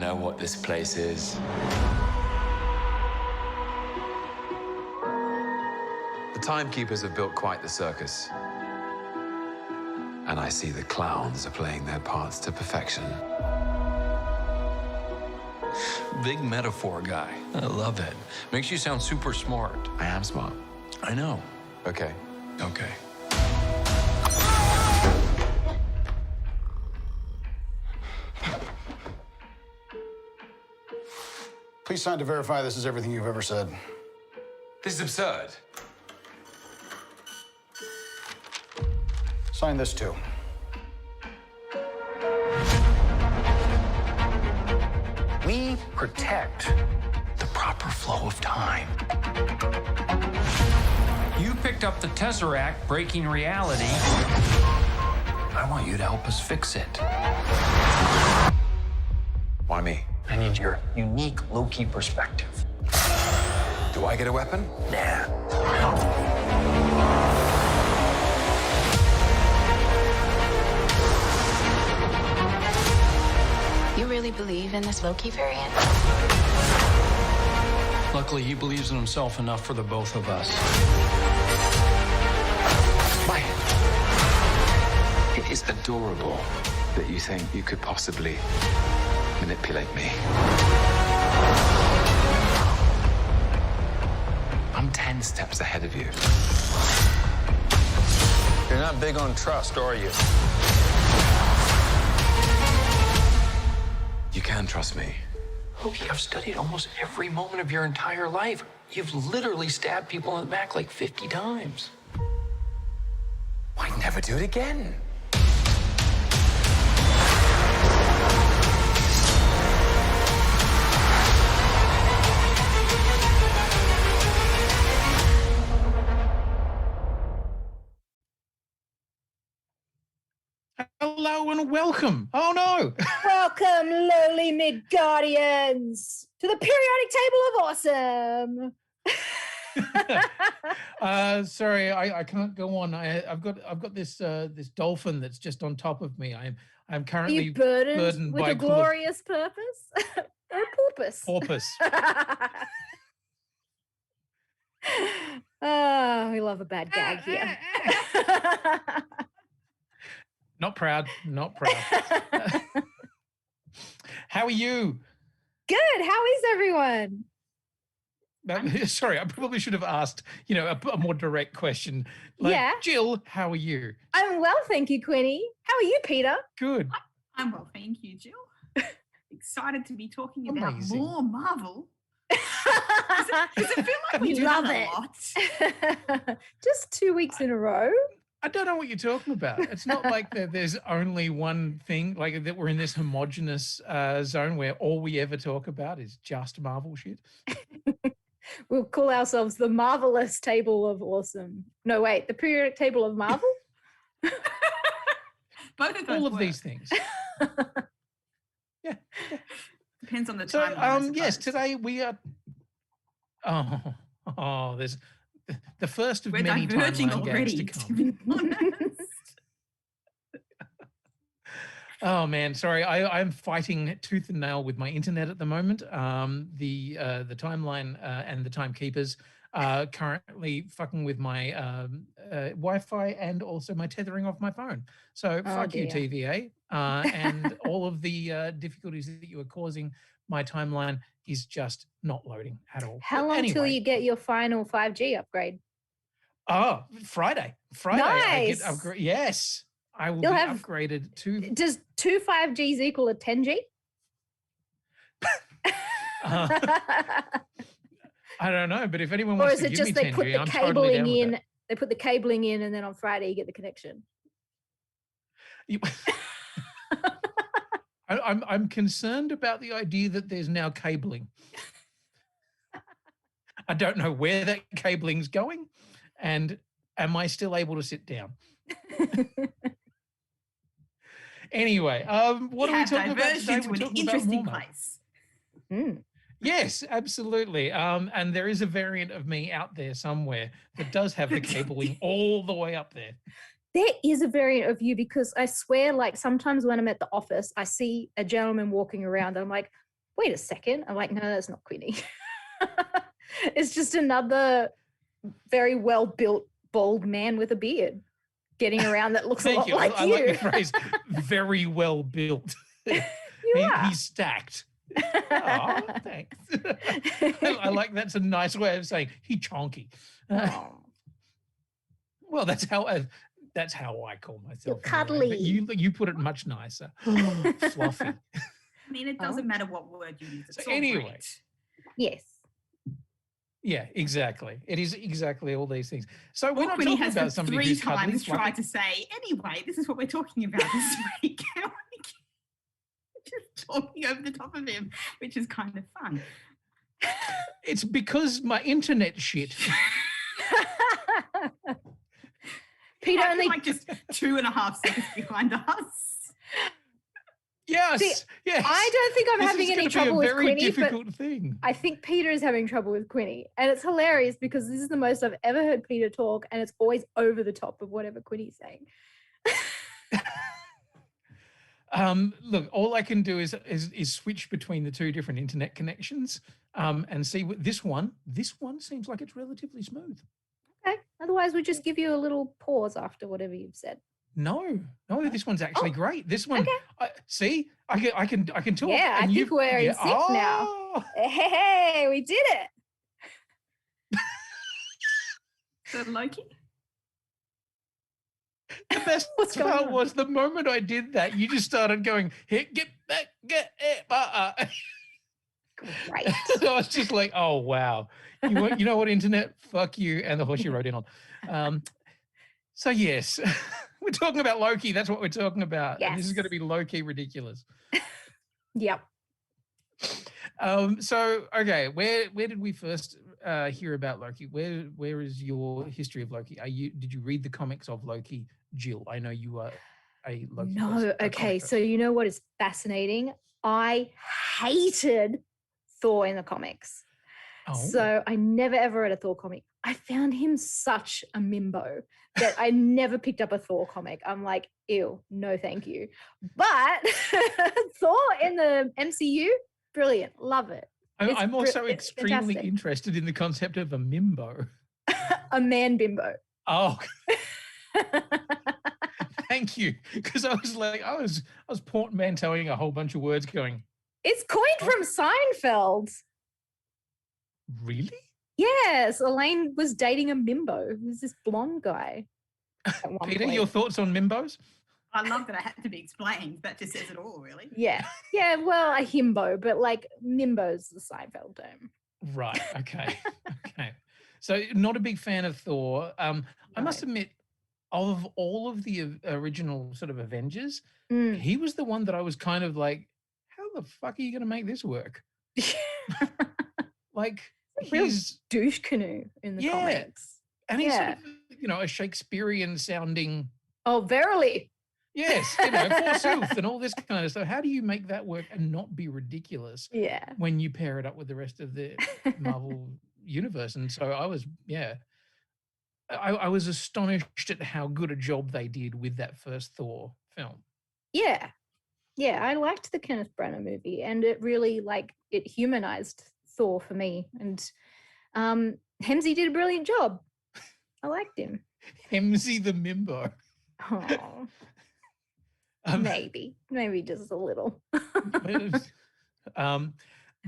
know what this place is. The timekeepers have built quite the circus. And I see the clowns are playing their parts to perfection. Big metaphor guy. I love it. Makes you sound super smart. I am smart. I know. Okay. Okay. Please sign to verify this is everything you've ever said. This is absurd. Sign this too. We protect the proper flow of time. You picked up the Tesseract, breaking reality. I want you to help us fix it. Why me? I need your unique Loki perspective. Do I get a weapon? Nah. You really believe in this Loki variant? Luckily, he believes in himself enough for the both of us. Why? It is adorable that you think you could possibly manipulate me. I'm 10 steps ahead of you. You're not big on trust, are you? You can trust me. Loki, I've studied almost every moment of your entire life. You've literally stabbed people in the back like 50 times. Why never do it again? Hello and welcome. Oh no. Welcome, lowly Midgardians, to the periodic table of awesome. Sorry, I can't go on. I've got this this dolphin that's just on top of me. I'm Are currently you burdened with by a glorious purpose or a porpoise? porpoise. Oh, we love a bad gag here. Not proud. Not proud. How are you? Good. How is everyone? Sorry, I probably should have asked, a more direct question. Like, Yeah. Jill, how are you? I'm well, thank you, Quinny. How are you, Peter? Good. I'm well, thank you, Jill. Excited to be talking about Amazing. more Marvel. Does it feel like we do love that it. a lot? Just 2 weeks in a row. I don't know what you're talking about. It's not like there's only one thing, like that we're in this homogenous zone where all we ever talk about is just Marvel shit. We'll call ourselves the Marvelous Table of Awesome. No, wait, the periodic table of Marvel? Both of those All of work. these things. Yeah. Depends on the So, time. I yes, suppose. today we are. There's the first of We're many diverging timeline gags already, to to come. be honest. Oh man, sorry. I'm fighting tooth and nail with my internet at the moment. The timeline and the timekeepers are currently fucking with my Wi-Fi and also my tethering off my phone. So fuck you, dear. TVA, and all of the difficulties that you are causing. My timeline is just not loading at all. How But long till anyway. you get your final 5G upgrade? Oh, Friday. I get Nice. upgrade. Yes, I will You'll be have- upgraded to. Does 2 5Gs equal a 10G? I don't know, but if anyone Or wants is to it give just me they 10G, put the I'm totally down cabling with in? that. They put the cabling in, and then on Friday you get the connection. You- I'm concerned about the idea that there's now cabling. I don't know where that cabling's going, and am I still able to sit down? Anyway, what are we have talking about diverged today? into We're an talking about interesting Mormon. place. Mm. Yes, absolutely. And there is a variant of me out there somewhere that does have the cabling all the way up there. There is a variant of you because I swear, like sometimes when I'm at the office, I see a gentleman walking around and I'm like, wait a second. I'm like, no, that's not Quinny. It's just another very well built bald man with a beard getting around that looks a lot like I you. like the phrase very well built. He's stacked. Oh, thanks. I like that's a nice way of saying he chonky. Well, that's how I call myself. You're cuddly. But you put it much nicer. Fluffy. I mean, it doesn't matter what word you use. It's So all anyway. great. Yes. Yeah, exactly. It is exactly all these things. So we're Or not Quinny talking has about for somebody 3 who's cuddly, times tried fluffy. to say, anyway, this is what we're talking about this week. Just talking over the top of him, which is kind of fun. It's because my internet shit. Peter Like, only like just 2.5 seconds behind us. Yes, See, yes. I don't think I'm This having is any gonna be trouble a with very Quinny, but difficult thing. I think Peter is having trouble with Quinny. And it's hilarious because this is the most I've ever heard Peter talk, and it's always over the top of whatever Quinny's saying. Look, all I can do is switch between the 2 different internet connections and see what this one seems like it's relatively smooth. Okay. Otherwise, we'll just give you a little pause after whatever you've said. No, this one's actually Oh, great. This one, okay. see, I can talk. Yeah, I and think you've- we're in yeah, sync now. oh, Hey, we did it. So Loki? The best What's going part on? was the moment I did that, you just started going, "Hey, get back, get it." Great. So I was just like, "Oh wow, you know what, internet? Fuck you!" And the horse you rode in on. So yes, we're talking about Loki. That's what we're talking about. And this is Yes. going to be low-key ridiculous. Yep. So okay, where did we first hear about Loki? Where is your history of Loki? Did you read the comics of Loki, Jill? I know you are a Loki. No, person, a okay. comic So person. you know what is fascinating? I hated Thor in the comics. Oh. So I never ever read a Thor comic. I found him such a mimbo that I never picked up a Thor comic. I'm like, ew, no thank you. But Thor in the MCU, brilliant. Love it. It's I'm also it's extremely fantastic. interested in the concept of a mimbo. A man bimbo. Oh, thank you. Because I was like, I was portmanteauing a whole bunch of words going, It's coined from Seinfeld. really? Yes, Elaine was dating a mimbo. Who's this blonde guy? at one Peter, point. your thoughts on mimbos? I love that it had to be explained. That just says it all, really. Yeah. Yeah, well, a himbo, but like mimbo's the Seinfeld term. Right. Okay. Okay. So not a big fan of Thor. I must No. admit, of all of the original sort of Avengers, Mm. he was the one that I was kind of like, how the fuck are you going to make this work? Like Real he's douche canoe in the Yeah. comics. and he's yeah. sort of, a Shakespearean sounding, Oh, verily. yes, forsooth and all this kind of stuff. How do you make that work and not be ridiculous Yeah. when you pair it up with the rest of the Marvel universe? And so I was, I was astonished at how good a job they did with that first Thor film. Yeah. Yeah, I liked the Kenneth Branagh movie, and it really it humanized Thor for me. And Hemsey did a brilliant job. I liked him. Hemsey the Mimbo. Oh, Um, maybe just a little.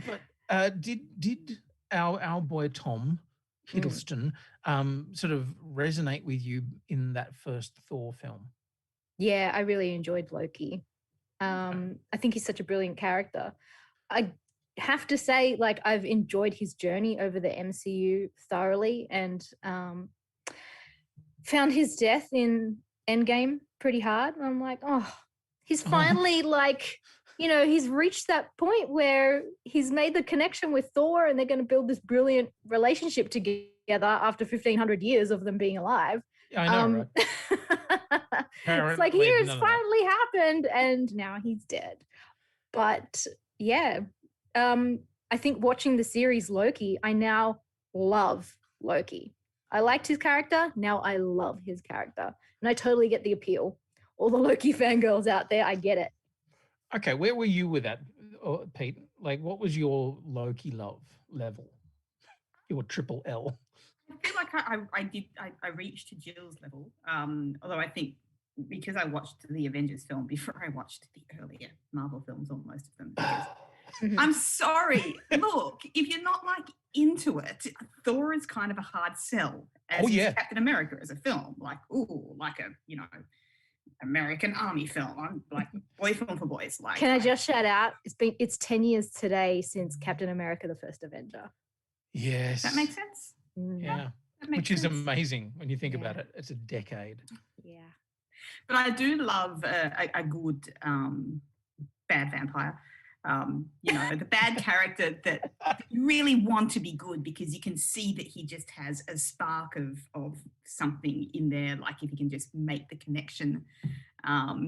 but did our boy Tom Hiddleston sort of resonate with you in that first Thor film? Yeah, I really enjoyed Loki. I think he's such a brilliant character. I have to say, I've enjoyed his journey over the MCU thoroughly, and found his death in Endgame pretty hard. I'm like, oh, he's finally he's reached that point where he's made the connection with Thor, and they're going to build this brilliant relationship together after 1,500 years of them being alive. I know, right? It's like, Apparently here it's none of that. finally happened, and now he's dead. But yeah, I think watching the series Loki, I now love Loki. I liked his character, now I love his character, and I totally get the appeal. All the Loki fangirls out there, I get it. Okay, where were you with that, Pete? Like, what was your Loki love level? Your triple L. I feel like I reached to Jill's level. Although I think because I watched the Avengers film before I watched the earlier Marvel films, or most of them. Because I'm sorry. Look, if you're not like into it, Thor is kind of a hard sell. As is Captain America as a film, like like a American Army film. I'm like boy film for boys. Like, can I just shout out? It's 10 years today since Captain America: The First Avenger. Yes, that makes sense. Yeah, which is amazing when you think about it. It's a decade. Yeah, but I do love a good bad vampire. The bad character that you really want to be good because you can see that he just has a spark of something in there. Like if he can just make the connection,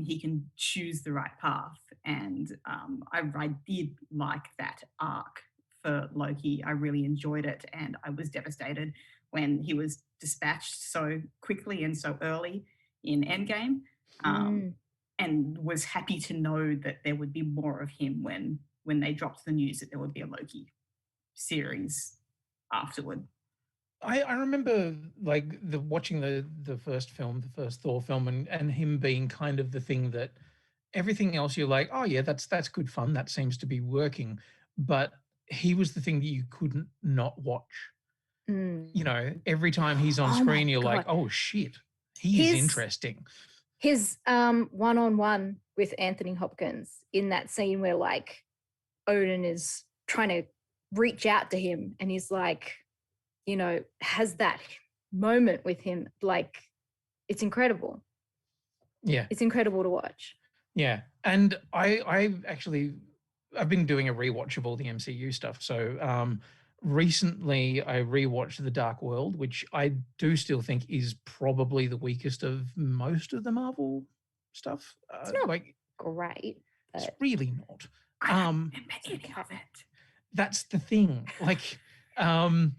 he can choose the right path. And I did like that arc for Loki. I really enjoyed it, and I was devastated when he was dispatched so quickly and so early in Endgame. And was happy to know that there would be more of him when they dropped the news that there would be a Loki series afterward. I remember like watching the first film, the first Thor film, and him being kind of the thing that everything else you're like, oh yeah, that's good fun. That seems to be working. But he was the thing that you couldn't not watch. Every time he's on screen, you're like, oh shit, he's interesting. His one-on-one with Anthony Hopkins in that scene where like Odin is trying to reach out to him and he's like, has that moment with him. Like, it's incredible. Yeah. It's incredible to watch. Yeah. And I've been doing a rewatch of all the MCU stuff. So recently I rewatched The Dark World, which I do still think is probably the weakest of most of the Marvel stuff. It's not great. It's really not. I don't remember any of it. That's the thing. Like, and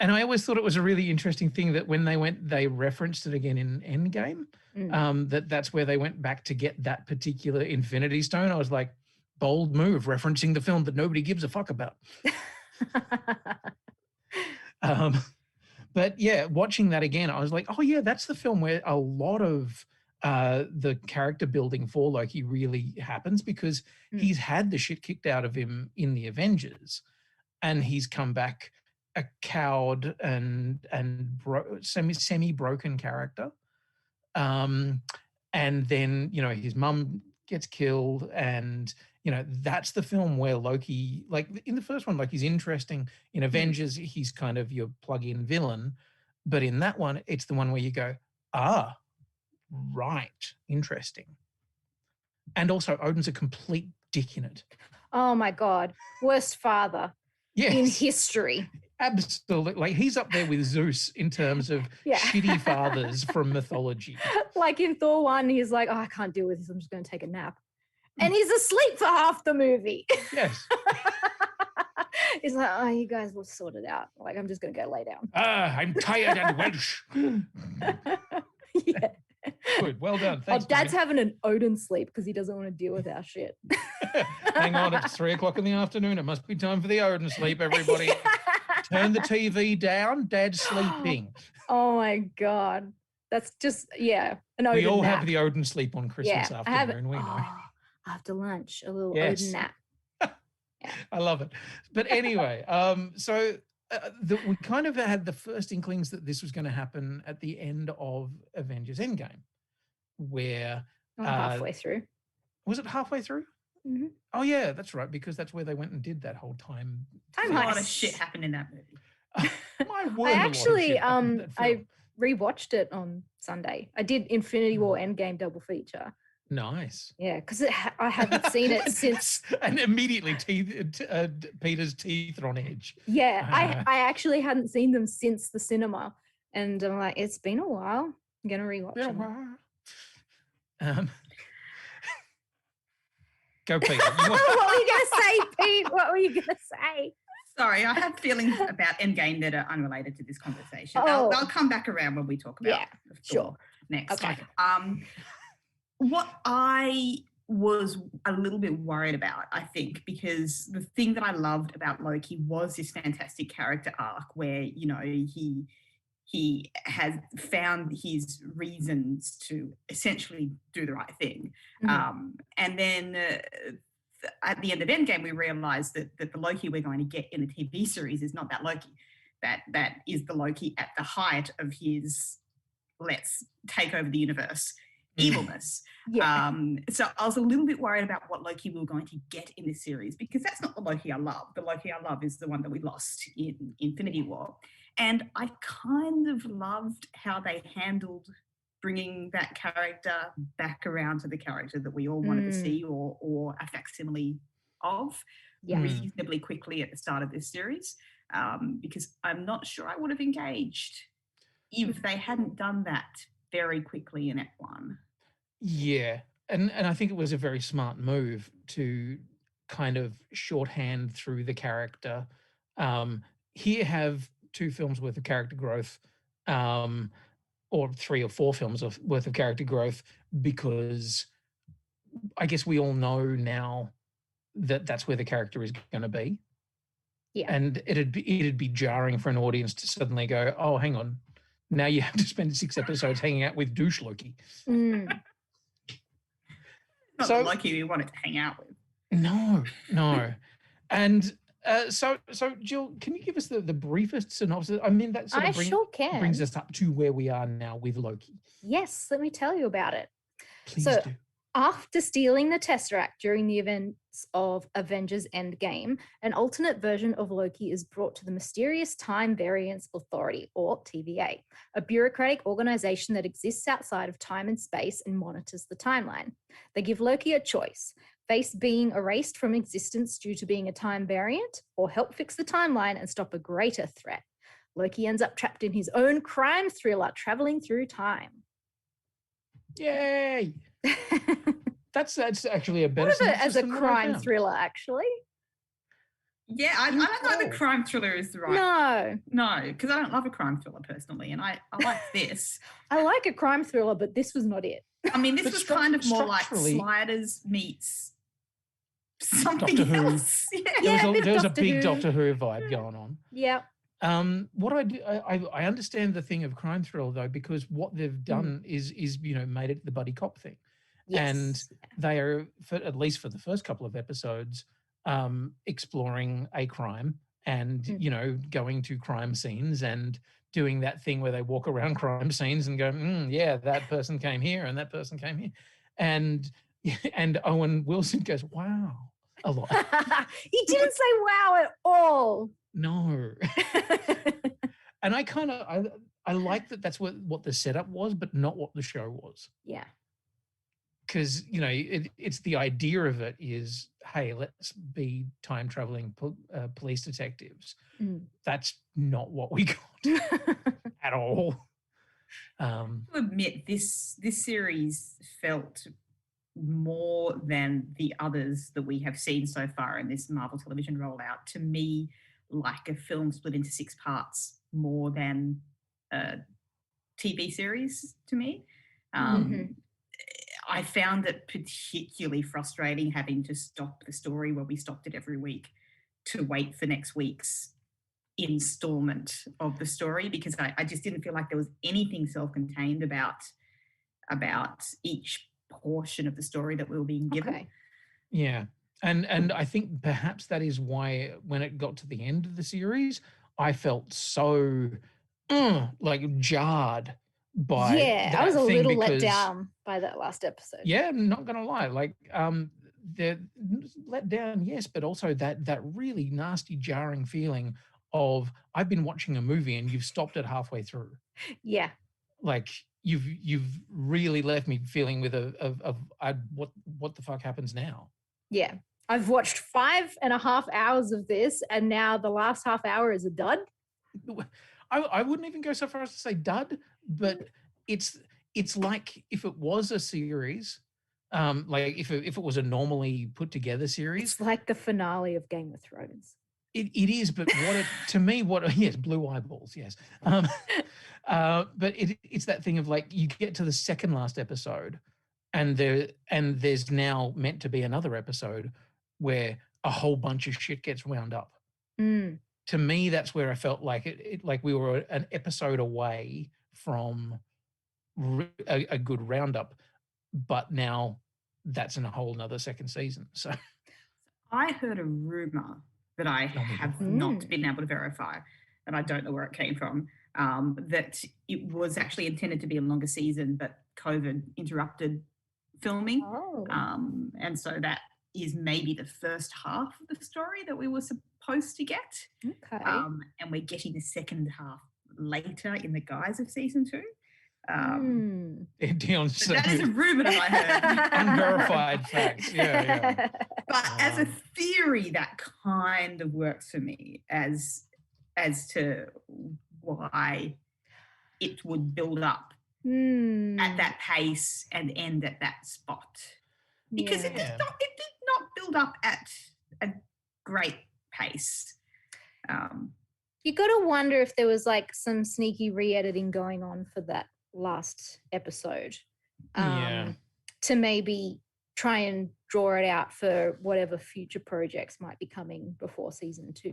I always thought it was a really interesting thing that when they referenced it again in Endgame, that's where they went back to get that particular Infinity Stone. I was like, bold move, referencing the film that nobody gives a fuck about. But yeah, watching that again, I was like, oh yeah, that's the film where a lot of the character building for Loki really happens, because he's had the shit kicked out of him in the Avengers, and he's come back a cowed and semi broken character. And then his mum gets killed, and that's the film where Loki, like in the first one, like he's interesting. In Avengers, he's kind of your plug-in villain, but in that one, it's the one where you go, right, interesting. And also, Odin's a complete dick in it. Oh my God, worst father in history. Absolutely. Like, he's up there with Zeus in terms of shitty fathers from mythology. Like in Thor 1, he's like, oh, I can't deal with this. I'm just going to take a nap. And he's asleep for half the movie. Yes. He's like, oh, you guys will sort it out. Like, I'm just going to go lay down. I'm tired and Welsh. Yeah. Good. Well done. Thanks. Dad's having an Odin sleep because he doesn't want to deal with our shit. Hang on, it's 3:00 in the afternoon. It must be time for the Odin sleep, everybody. Turn the TV down. Dad's sleeping. Oh my God. That's just, an Odin We all nap. have the Odin sleep on Christmas afternoon. We know. After lunch, a little Odin nap. I love it. But anyway, we kind of had the first inklings that this was going to happen at the end of Avengers Endgame, where halfway through. Was it halfway through? Mm-hmm. Oh yeah, that's right, because that's where they went and did that whole time. A lot of shit happened in that movie. My word, I actually I rewatched it on Sunday. I did Infinity War Endgame double feature. Nice. Yeah, because I haven't seen it since. And immediately Peter's teeth are on edge. Yeah, I actually hadn't seen them since the cinema, and I'm like, it's been a while. I'm gonna rewatch them. Go, Peter. What were you gonna say, Pete? What were you gonna say? Sorry, I have feelings about Endgame that are unrelated to this conversation. They'll come back around when we talk about sure next. Okay. What I was a little bit worried about, I think, because the thing that I loved about Loki was this fantastic character arc where, you know, he has found his reasons to essentially do the right thing. And then at the end of Endgame, we realized that the Loki we're going to get in the TV series is not that Loki. That is the Loki at the height of his let's take over the universe evilness. Yeah. So I was a little bit worried about what Loki we were going to get in this series, because that's not the Loki I love. The Loki I love is the one that we lost in Infinity War. And I kind of loved how they handled bringing that character back around to the character that we all wanted to see or a facsimile of reasonably quickly at the start of this series, because I'm not sure I would have engaged if they hadn't done that very quickly in F1. Yeah. And I think it was a very smart move to kind of shorthand through the character. Here have 2 films worth of character growth, or 3 or 4 films worth of character growth, because I guess we all know now that that's where the character is going to be. Yeah. And it'd be jarring for an audience to suddenly go, oh, hang on, now you have to spend 6 episodes hanging out with douche Loki. Not the Loki we wanted to hang out with. No. And so Jill, can you give us the briefest synopsis? I mean, that sort of sure can. brings us up to where we are now with Loki. Yes, let me tell you about it. Please do. After stealing the Tesseract during the events of Avengers Endgame, an alternate version of Loki is brought to the Mysterious Time Variance Authority, or TVA, a bureaucratic organization that exists outside of time and space and monitors the timeline. They give Loki a choice: face being erased from existence due to being a time variant, or help fix the timeline and stop a greater threat. Loki ends up trapped in his own crime thriller, traveling through time. Yay! That's actually a better What as a than what I crime found. thriller, actually. Yeah, I don't know the crime thriller is the right. No, because I don't love a crime thriller personally, and I like this. I like a crime thriller, but this was not it. I mean, this But was kind of more like structurally- Sliders meets something Doctor Who. else. Yeah, There was a Doctor big Who. Doctor Who vibe going on. Yeah. What I understand the thing of crime thriller though, because what they've done is made it the buddy cop thing. And Yes. they are, at least for the first couple of episodes, exploring a crime and going to crime scenes and doing that thing where they walk around crime scenes and go, yeah, that person came here and that person came here, and Owen Wilson goes, wow, a lot. He didn't say wow at all. No. And I like that that's what the setup was, but not what the show was. Yeah. Because it's the idea of it is, hey, let's be time traveling police detectives. That's not what we got at all. To admit, this series felt more than the others that we have seen so far in this Marvel television rollout, to me, like a film split into 6 parts more than a TV series to me. I found it particularly frustrating having to stop the story where we stopped it every week to wait for next week's installment of the story, because I just didn't feel like there was anything self-contained about each portion of the story that we were being given. Okay. Yeah. And I think perhaps that is why when it got to the end of the series, I felt so jarred by I was a that thing little let because- down by that last episode. Yeah, I'm not gonna lie. They're let down, yes, but also that really nasty, jarring feeling of I've been watching a movie and you've stopped it halfway through. Yeah. Like you've really left me feeling with what the fuck happens now? Yeah. I've watched 5.5 hours of this, and now the last half hour is a dud. I wouldn't even go so far as to say dud, but it's like if it was a series, like if it was a normally put together series. It's like the finale of Game of Thrones. It is, but yes, blue eyeballs, yes. But it's that thing of like you get to the second last episode and there's now meant to be another episode where a whole bunch of shit gets wound up. Mm. To me, that's where I felt like like we were an episode away from a good roundup, but now that's in a whole nother second season. So I heard a rumor that I Tell me have more. not been able to verify, and I don't know where it came from, that it was actually intended to be a longer season, but COVID interrupted filming. Oh. And so that is maybe the first half of the story that we were supposed to get. Okay. And we're getting the second half later in the guise of season 2. Dion's But that is a rumor that I heard. unverified facts. Yeah. But as a theory, that kind of works for me as to why it would build up at that pace and end at that spot. Because it did not build up at a great pace. You got to wonder if there was like some sneaky re-editing going on for that last episode. To maybe try and draw it out for whatever future projects might be coming before season 2.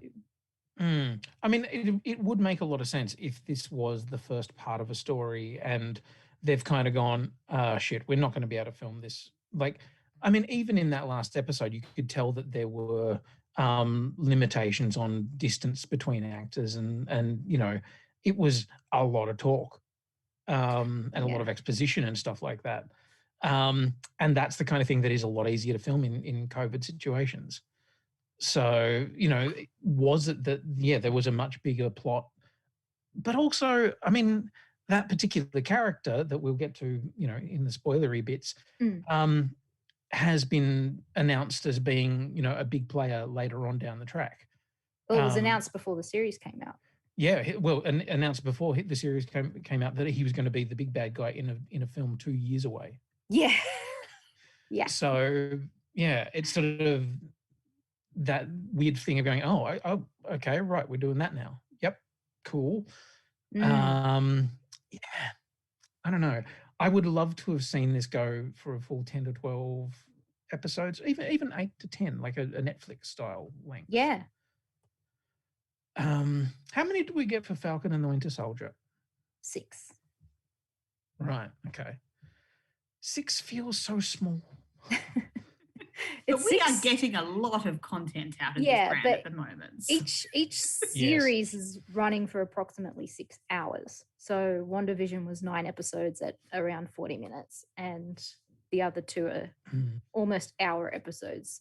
I mean, it would make a lot of sense if this was the first part of a story and they've kind of gone, shit, we're not going to be able to film this. Like, I mean, even in that last episode, you could tell that there were limitations on distance between actors and you know, it was a lot of talk and a lot of exposition and stuff like that. And that's the kind of thing that is a lot easier to film in COVID situations. So, you know, was it that, there was a much bigger plot, but also, I mean, that particular character that we'll get to, you know, in the spoilery bits, has been announced as being, you know, a big player later on down the track. Well, it was announced before the series came out. Yeah, well, announced before the series came out that he was going to be the big bad guy in a film 2 years away. Yeah. Yeah. So, yeah, it's sort of that weird thing of going, oh, okay, right, we're doing that now. Yep, cool. Yeah, I don't know. I would love to have seen this go for a full 10 to 12 episodes, even 8 to 10, like a Netflix style length. Yeah. How many do we get for Falcon and the Winter Soldier? 6. Right. Okay. 6 feels so small. But we are getting a lot of content out of this brand at the moment. Each series is running for approximately 6 hours. So WandaVision was 9 episodes at around 40 minutes, and the other 2 are almost hour episodes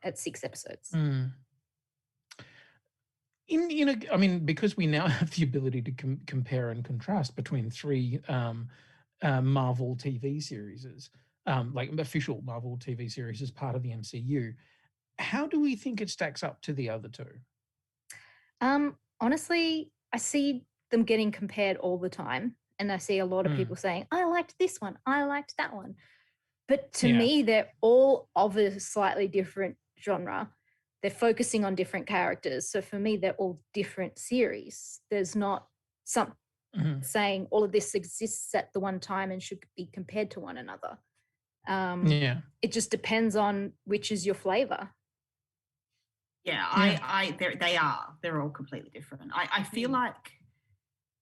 at 6 episodes. I mean, because we now have the ability to compare and contrast between 3 Marvel TV series, like official Marvel TV series as part of the MCU, how do we think it stacks up to the other 2? Honestly, I see them getting compared all the time, and I see a lot of people saying, I liked this one, I liked that one. But to me, they're all of a slightly different genre. They're focusing on different characters. So for me, they're all different series. There's not some saying all of this exists at the one time and should be compared to one another. It just depends on which is your flavor. They're all completely different. I feel like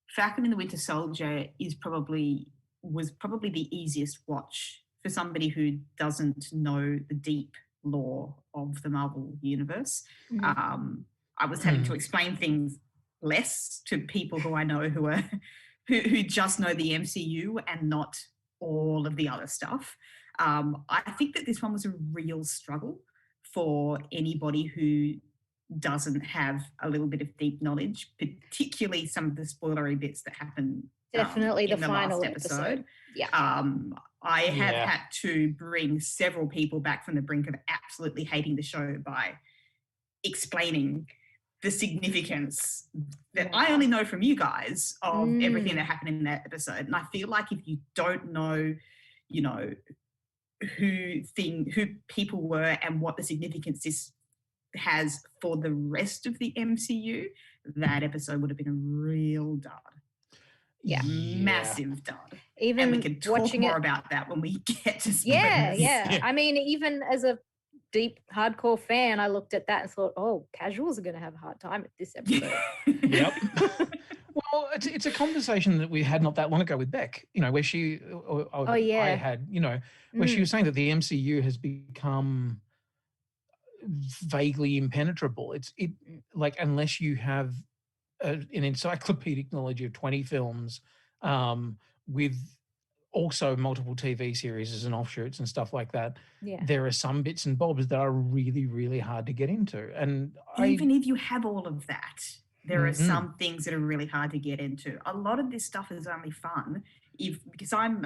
Falcon and the Winter Soldier was probably the easiest watch for somebody who doesn't know the deep lore of the Marvel universe. I was having to explain things less to people who I know who just know the MCU and not all of the other stuff. I think that this one was a real struggle for anybody who doesn't have a little bit of deep knowledge, particularly some of the spoilery bits that happen. Definitely in the final last episode. Yeah. I have had to bring several people back from the brink of absolutely hating the show by explaining the significance that I only know from you guys of everything that happened in that episode. And I feel like if you don't know, you know, who people were and what the significance this has for the rest of the MCU, that episode would have been a real dud. Yeah. Massive dud. Even And we can talk watching more it. about that when we get to spoilers. Yeah. I mean, even as a deep hardcore fan, I looked at that and thought, oh, casuals are going to have a hard time at this episode. Yep. Well, it's a conversation that we had not that long ago with Beck, where she, Oh, yeah. I had, where she was saying that the MCU has become vaguely impenetrable. It like, unless you have an encyclopedic knowledge of 20 films, with also multiple TV series and offshoots and stuff like that, Yeah. there are some bits and bobs that are really, really hard to get into. And Even if you have all of that, there are Mhm. some things that are really hard to get into. A lot of this stuff is only fun because I'm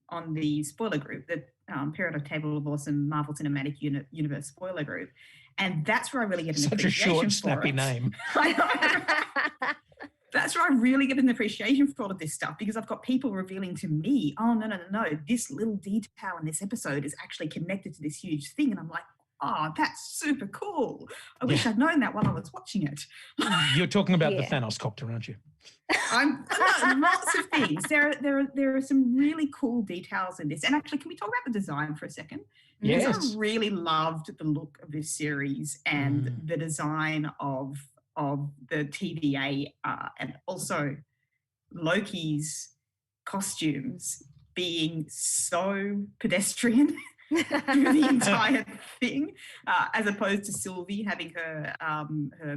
on the spoiler group, the Periodic Table of Awesome Marvel Cinematic Universe spoiler group, and that's where I really get an Such a appreciation short, for snappy it. name. I know. That's where I really get an appreciation for all of this stuff, because I've got people revealing to me, oh, no, this little detail in this episode is actually connected to this huge thing. And I'm like, oh, that's super cool. I wish I'd known that while I was watching it. You're talking about the Yeah. Thanos copter, aren't you? Lots of things. There are some really cool details in this. And actually, can we talk about the design for a second? Because Yes. I really loved the look of this series and the design of the TVA, and also Loki's costumes being so pedestrian through the entire thing, as opposed to Sylvie having her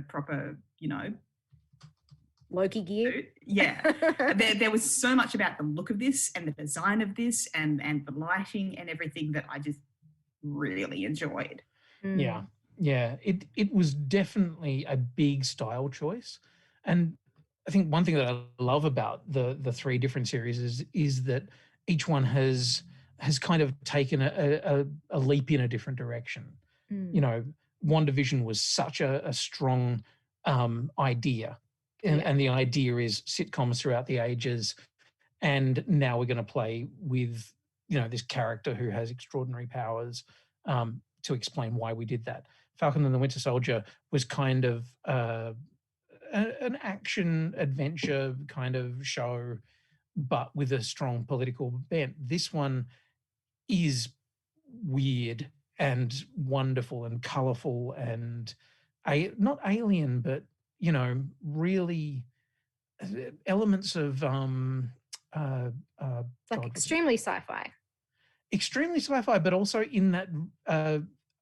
proper, Loki gear. suit. Yeah. there was so much about the look of this and the design of this and the lighting and everything that I just really enjoyed. Yeah. Yeah. It was definitely a big style choice. And I think one thing that I love about the three different series is that each one has kind of taken a leap in a different direction. WandaVision was such a strong idea. And the idea is sitcoms throughout the ages. And now we're going to play with, this character who has extraordinary powers, to explain why we did that. Falcon and the Winter Soldier was kind of an action adventure kind of show, but with a strong political bent. This one is weird and wonderful and colorful and not alien, but really elements of Extremely sci-fi. Extremely sci-fi, but also in that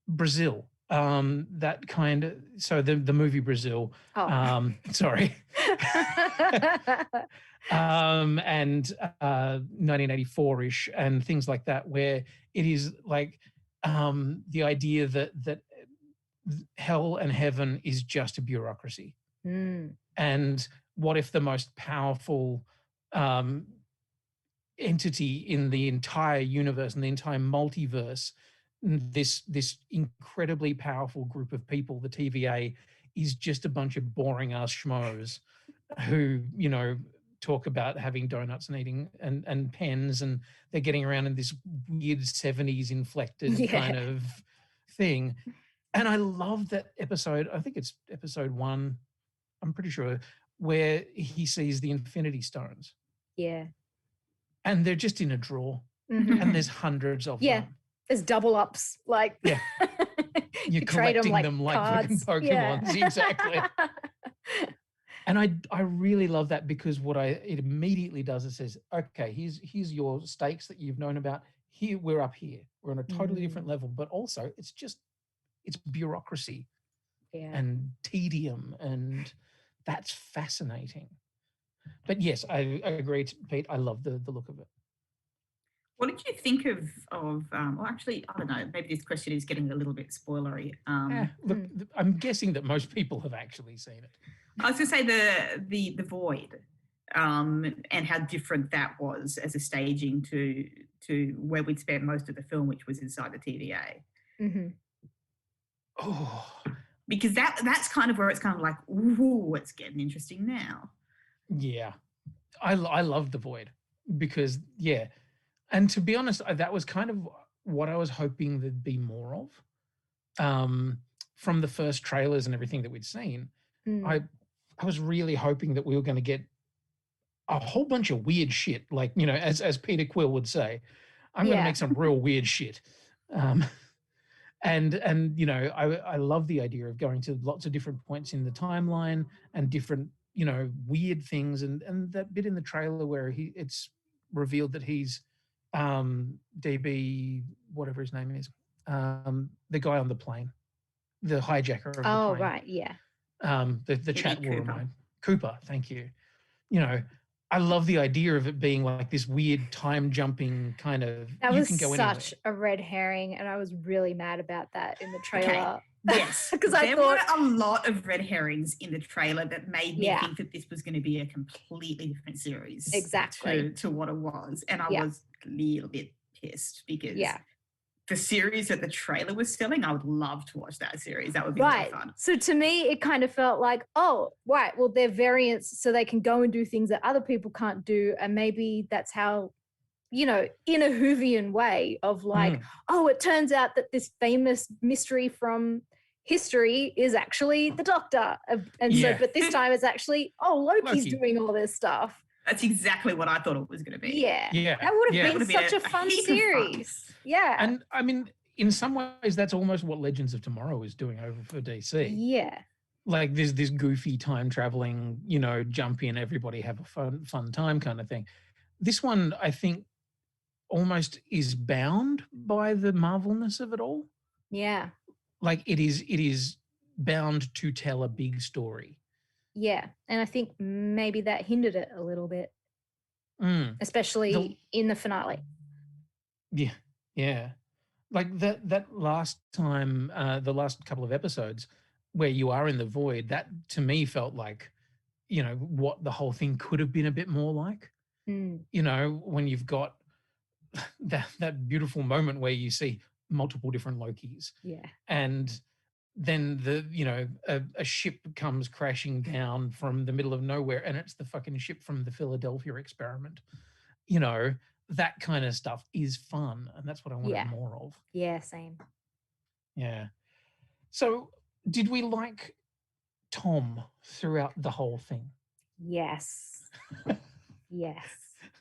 Brazil, that kind of, so the movie Brazil, sorry, and 1984-ish and things like that, where it is like the idea that hell and heaven is just a bureaucracy. And what if the most powerful entity in the entire universe and the entire multiverse, this incredibly powerful group of people, the TVA, is just a bunch of boring ass schmoes who, talk about having donuts and eating and pens, and they're getting around in this weird 70s inflected kind of thing. And I love that episode. I think it's episode 1, I'm pretty sure, where he sees the Infinity Stones. Yeah. And they're just in a drawer. And there's hundreds of them. There's double ups. Like, you're you trade collecting them like fucking cards. Pokemons. Yeah. Exactly. And I really love that, because what it immediately does, it says, okay, here's your stakes that you've known about. Here, we're up here. We're on a totally different level, but also it's bureaucracy and tedium, and that's fascinating. But yes, I agree, Pete. I love the look of it. What did you think of well, actually, I don't know, maybe this question is getting a little bit spoilery. Look, I'm guessing that most people have actually seen it. I was going to say the Void, and how different that was as a staging to where we'd spent most of the film, which was inside the TVA. Oh, because that's kind of where it's kind of like, ooh, it's getting interesting now. Yeah, I love the Void, because and to be honest, that was kind of what I was hoping there'd be more of, from the first trailers and everything that we'd seen. I was really hoping that we were going to get a whole bunch of weird shit. Like, you know, as Peter Quill would say, I'm going to Yeah. make some real weird shit. And you know, I love the idea of going to lots of different points in the timeline and different, you know, weird things. And that bit in the trailer where it's revealed that he's DB, whatever his name is, the guy on the plane, the hijacker of the Oh, plane. right. Yeah. The chat will Cooper. remind Cooper. Thank you. You know, I love the idea of it being like this weird time jumping kind of. That you was can go such anywhere. a red herring, and I was really mad about that in the trailer. Yes, because I there thought, were a lot of red herrings in the trailer that made me Yeah. think that this was going to be a completely different series Exactly. to what it was. And I Yeah. was a little bit pissed because yeah, the series that the trailer was selling, I would love to watch that series. That would be right. really fun. So to me, it kind of felt like, oh, right, well, they're variants, so they can go and do things that other people can't do, and maybe that's how, you know, in a Whovian way of like, oh, it turns out that this famous mystery from history is actually the Doctor, and Yeah. so, but this time it's actually, oh, Loki's Loki. doing all this stuff. That's exactly what I thought it was going to be. Yeah, Yeah. that would have yeah. been Would've been such a fun heap of fun. series. Yeah, And I mean, in some ways, that's almost what Legends of Tomorrow is doing over for DC. yeah, Like there's this goofy time traveling, you know, jump in, everybody have a fun time kind of thing. This one, I think, almost is bound by the marvelness of it all. yeah, Like it is bound to tell a big story. yeah. And I think maybe that hindered it a little bit, especially in the finale. Yeah. Like that last time, the last couple of episodes where you are in the void, that to me felt like, you know, what the whole thing could have been a bit more like. Mm, You know, when you've got that beautiful moment where you see multiple different Lokis, yeah, and then a ship comes crashing down from the middle of nowhere, and it's the fucking ship from the Philadelphia experiment. You know, that kind of stuff is fun, and that's what I wanted Yeah. more of. yeah, same. Yeah. So, did we like Tom throughout the whole thing? Yes, yes.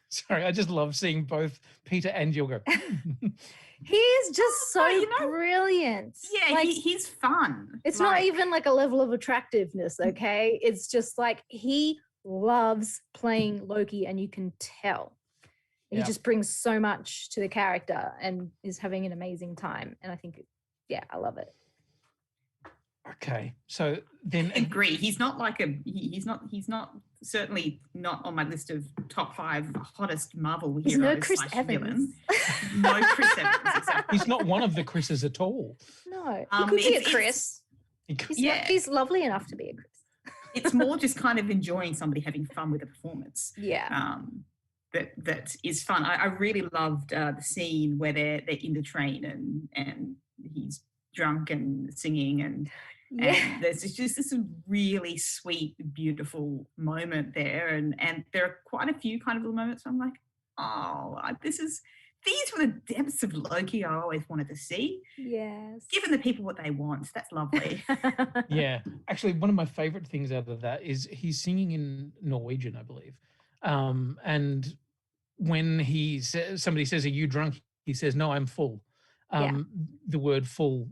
Sorry, I just love seeing both Peter and Jill go. He is just so you know- brilliant. Yeah, like, he's fun. it's not even like a level of attractiveness, okay? It's just like he loves playing Loki, and you can tell. He Yeah. just brings so much to the character and is having an amazing time. And I think, yeah, I love it. Okay, so then agree. He's not like he's not certainly not on my list of top 5 hottest Marvel He's heroes no Chris slash Evans. villain. No Chris Evans. Exactly. he's not one of the Chris's at all. No, he could be a it's- Chris. He could- Yeah. He's lovely enough to be a Chris. It's more just kind of enjoying somebody having fun with a performance. Yeah. That is fun. I really loved the scene where they're in the train and he's drunk and singing and there's just this really sweet, beautiful moment there, and there are quite a few kind of little moments where I'm like, oh, these were the depths of Loki I always wanted to see. Yes. Giving the people what they want, that's lovely. Yeah, actually, one of my favorite things out of that is he's singing in Norwegian, I believe, and when somebody says, "Are you drunk?" He says, "No, I'm full." The word "full"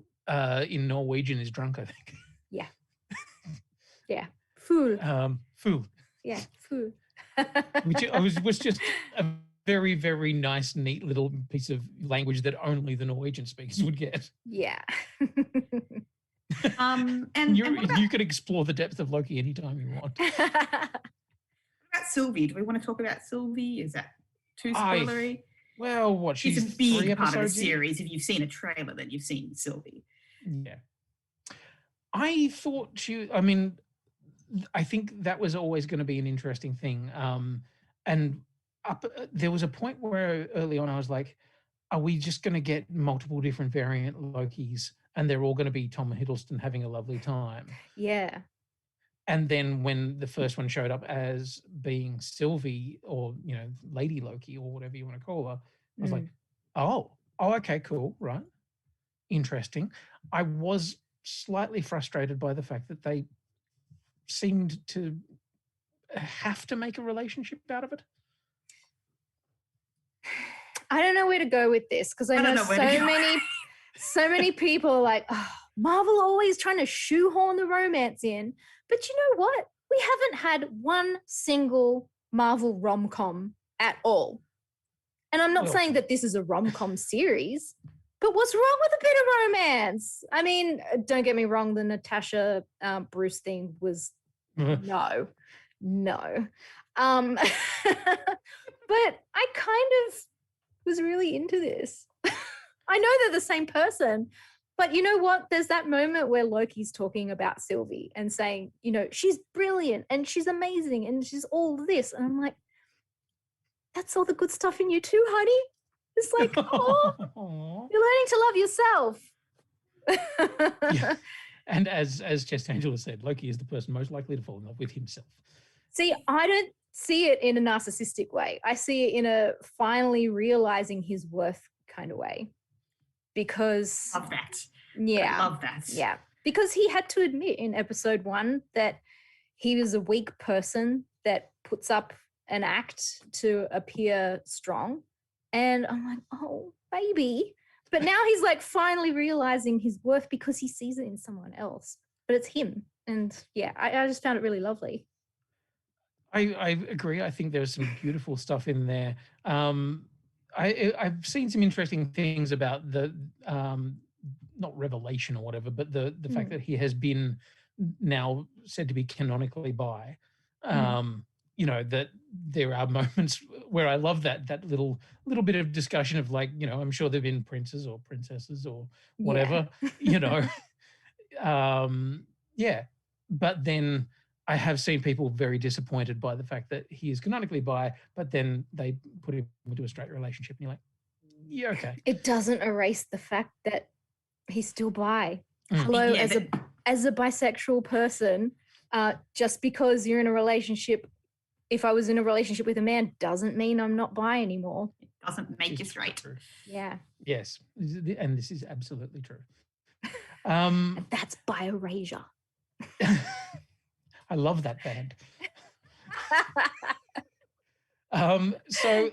in Norwegian is drunk, I think. Yeah. Yeah. Fool. Full, Yeah. Fool. which was just a very, very nice, neat little piece of language that only the Norwegian speakers would get. Yeah. And You what about, you could explore the depth of Loki anytime you want. about Sylvie? Do we want to talk about Sylvie? Is that too spoilery? Well, what She's she's a big 3 part of the episodes in? series. If you've seen a trailer, then you've seen Sylvie. Yeah. I thought I think that was always going to be an interesting thing. And there was a point where early on I was like, are we just going to get multiple different variant Lokis and they're all going to be Tom Hiddleston having a lovely time? Yeah. And then when the first one showed up as being Sylvie or, you know, Lady Loki or whatever you want to call her, I was like, oh, okay, cool, right. Interesting. I was slightly frustrated by the fact that they seemed to have to make a relationship out of it? I don't know where to go with this because I know so many people are like, oh, Marvel always trying to shoehorn the romance in. But you know what? We haven't had one single Marvel rom-com at all. And I'm not saying that this is a rom-com series, but what's wrong with a bit of romance? I mean, don't get me wrong, the Natasha Bruce thing was no. But I kind of was really into this. I know they're the same person, but you know what? There's that moment where Loki's talking about Sylvie and saying, you know, she's brilliant and she's amazing and she's all this. And I'm like, that's all the good stuff in you too, honey. It's like, oh, you're learning to love yourself. Yeah. And as Jess Angela said, Loki is the person most likely to fall in love with himself. See, I don't see it in a narcissistic way. I see it in a finally realizing his worth kind of way. Because love that. Yeah. I love that. Yeah. Because he had to admit in episode 1 that he was a weak person that puts up an act to appear strong. And I'm like, oh, baby. But now he's like finally realizing his worth because he sees it in someone else. But it's him. And yeah, I just found it really lovely. I agree. I think there's some beautiful stuff in there. I've seen some interesting things about the not revelation or whatever, but the fact that he has been now said to be canonically bi. You know, that there are moments where I love that little bit of discussion of like, you know, I'm sure there've been princes or princesses or whatever, you know. Yeah. But then I have seen people very disappointed by the fact that he is canonically bi, but then they put him into a straight relationship and you're like, yeah, okay. It doesn't erase the fact that he's still bi. Hello, as a bisexual person, just because you're in a relationship, if I was in a relationship with a man, doesn't mean I'm not bi anymore. It doesn't make you straight. True. Yeah. Yes. And this is absolutely true. And that's bi-erasure. I love that band. So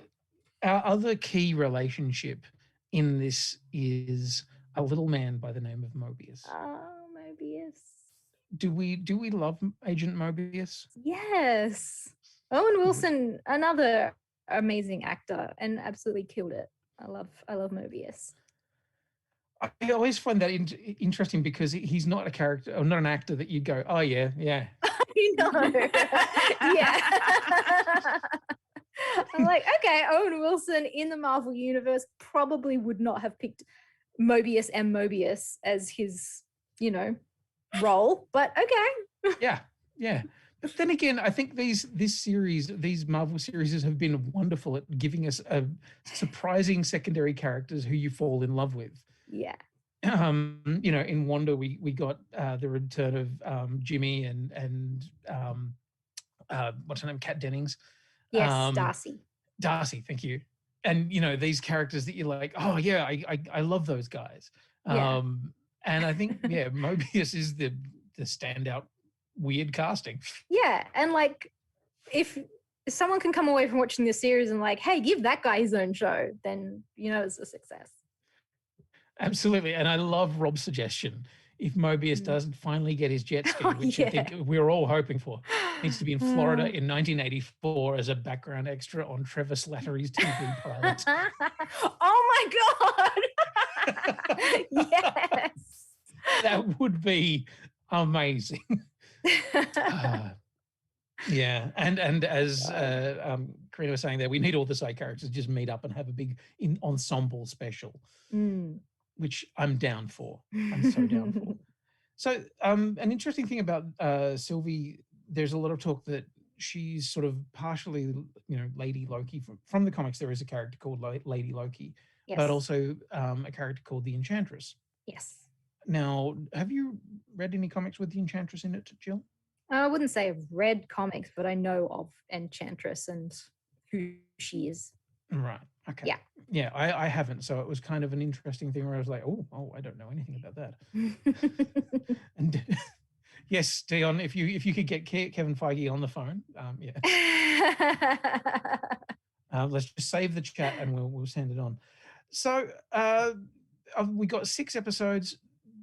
our other key relationship in this is a little man by the name of Mobius. Oh, Mobius. Do we love Agent Mobius? Yes. Owen Wilson, another amazing actor, and absolutely killed it. I love Mobius. I always find that interesting because he's not a character or not an actor that you'd go, oh yeah. I know. Yeah. I'm like, okay, Owen Wilson in the Marvel universe probably would not have picked Mobius and Mobius as his, you know, role, but okay. Yeah. But then again, I think these Marvel series have been wonderful at giving us a surprising secondary characters who you fall in love with. Yeah. You know, in Wanda, we got the return of Jimmy and what's her name, Kat Dennings. Yes, Darcy. Darcy, thank you. And you know, these characters that you're like, oh yeah, I love those guys. Yeah. And I think Mobius is the standout weird casting. Yeah, and like if someone can come away from watching this series and like, hey, give that guy his own show, then you know it's a success. Absolutely. And I love Rob's suggestion. If Mobius doesn't finally get his jet ski, which I think we're all hoping for, needs to be in Florida in 1984 as a background extra on Trevor Slattery's TV pilot. Oh my God. Yes. That would be amazing. Yeah. And as Karina was saying there, we need all the side characters to just meet up and have a big ensemble special. Which I'm down for. I'm so down for. So an interesting thing about Sylvie, there's a lot of talk that she's sort of partially, you know, Lady Loki. From the comics, there is a character called Lady Loki, but also a character called the Enchantress. Yes. Now, have you read any comics with the Enchantress in it, Jill? I wouldn't say I've read comics, but I know of Enchantress and who she is. Right. Okay. Yeah. Yeah, I haven't. So it was kind of an interesting thing where I was like, oh, I don't know anything about that. And Yes, Dion, if you could get Kevin Feige on the phone, yeah. Let's just save the chat and we'll send it on. So we got 6 episodes.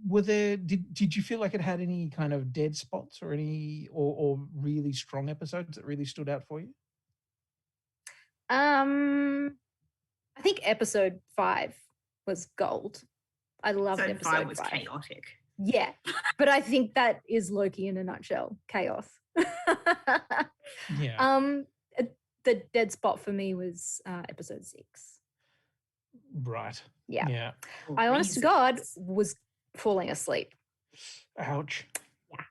Were there? Did you feel like it had any kind of dead spots or any or really strong episodes that really stood out for you? I think episode 5 was gold. I loved Episode episode 5 was 5. chaotic. Yeah, but I think that is Loki in a nutshell. Chaos. Yeah. The dead spot for me was episode 6. Right. Yeah. Yeah. I, honest to God, was falling asleep. Ouch. Yeah.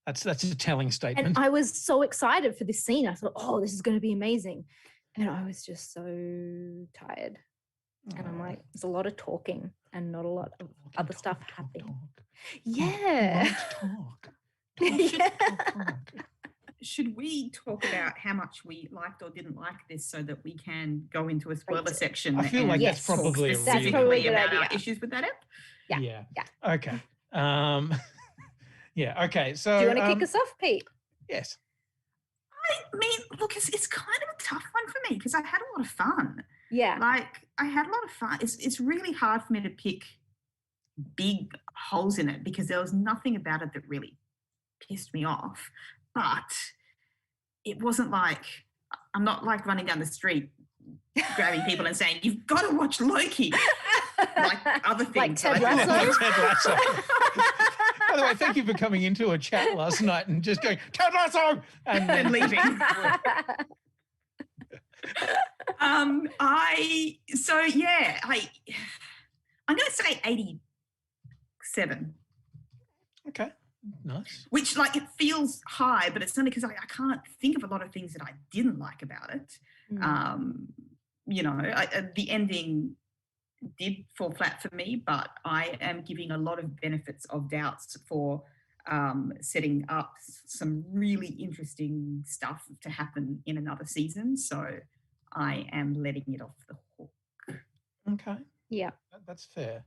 That's a telling statement. And I was so excited for this scene. I thought, oh, this is going to be amazing. And I was just so tired. And I'm like, there's a lot of talking and not a lot of other stuff happening. Yeah. Talk. Should we talk about how much we liked or didn't like this so that we can go into a spoiler section? I feel like that's probably a good about our idea. issues with that app. Yeah. Okay. Yeah. Okay. So do you want to kick us off, Pete? Yes. I mean, look, it's kind of a tough one for me because I had a lot of fun. Yeah. Like I had a lot of fun. It's really hard for me to pick big holes in it because there was nothing about it that really pissed me off. But it wasn't like, I'm not like running down the street grabbing people and saying, you've got to watch Loki. Like other things. Like Ted Lasso? Ted Lasso. By the way, thank you for coming into a chat last night and just going, Ted Lasso! And then leaving. I'm going to say 87. Okay, nice. Which, like, it feels high, but it's only because I can't think of a lot of things that I didn't like about it. You know, the ending did fall flat for me, but I am giving a lot of benefits of doubts for setting up some really interesting stuff to happen in another season. So I am letting it off the hook. Okay. Yeah. That's fair.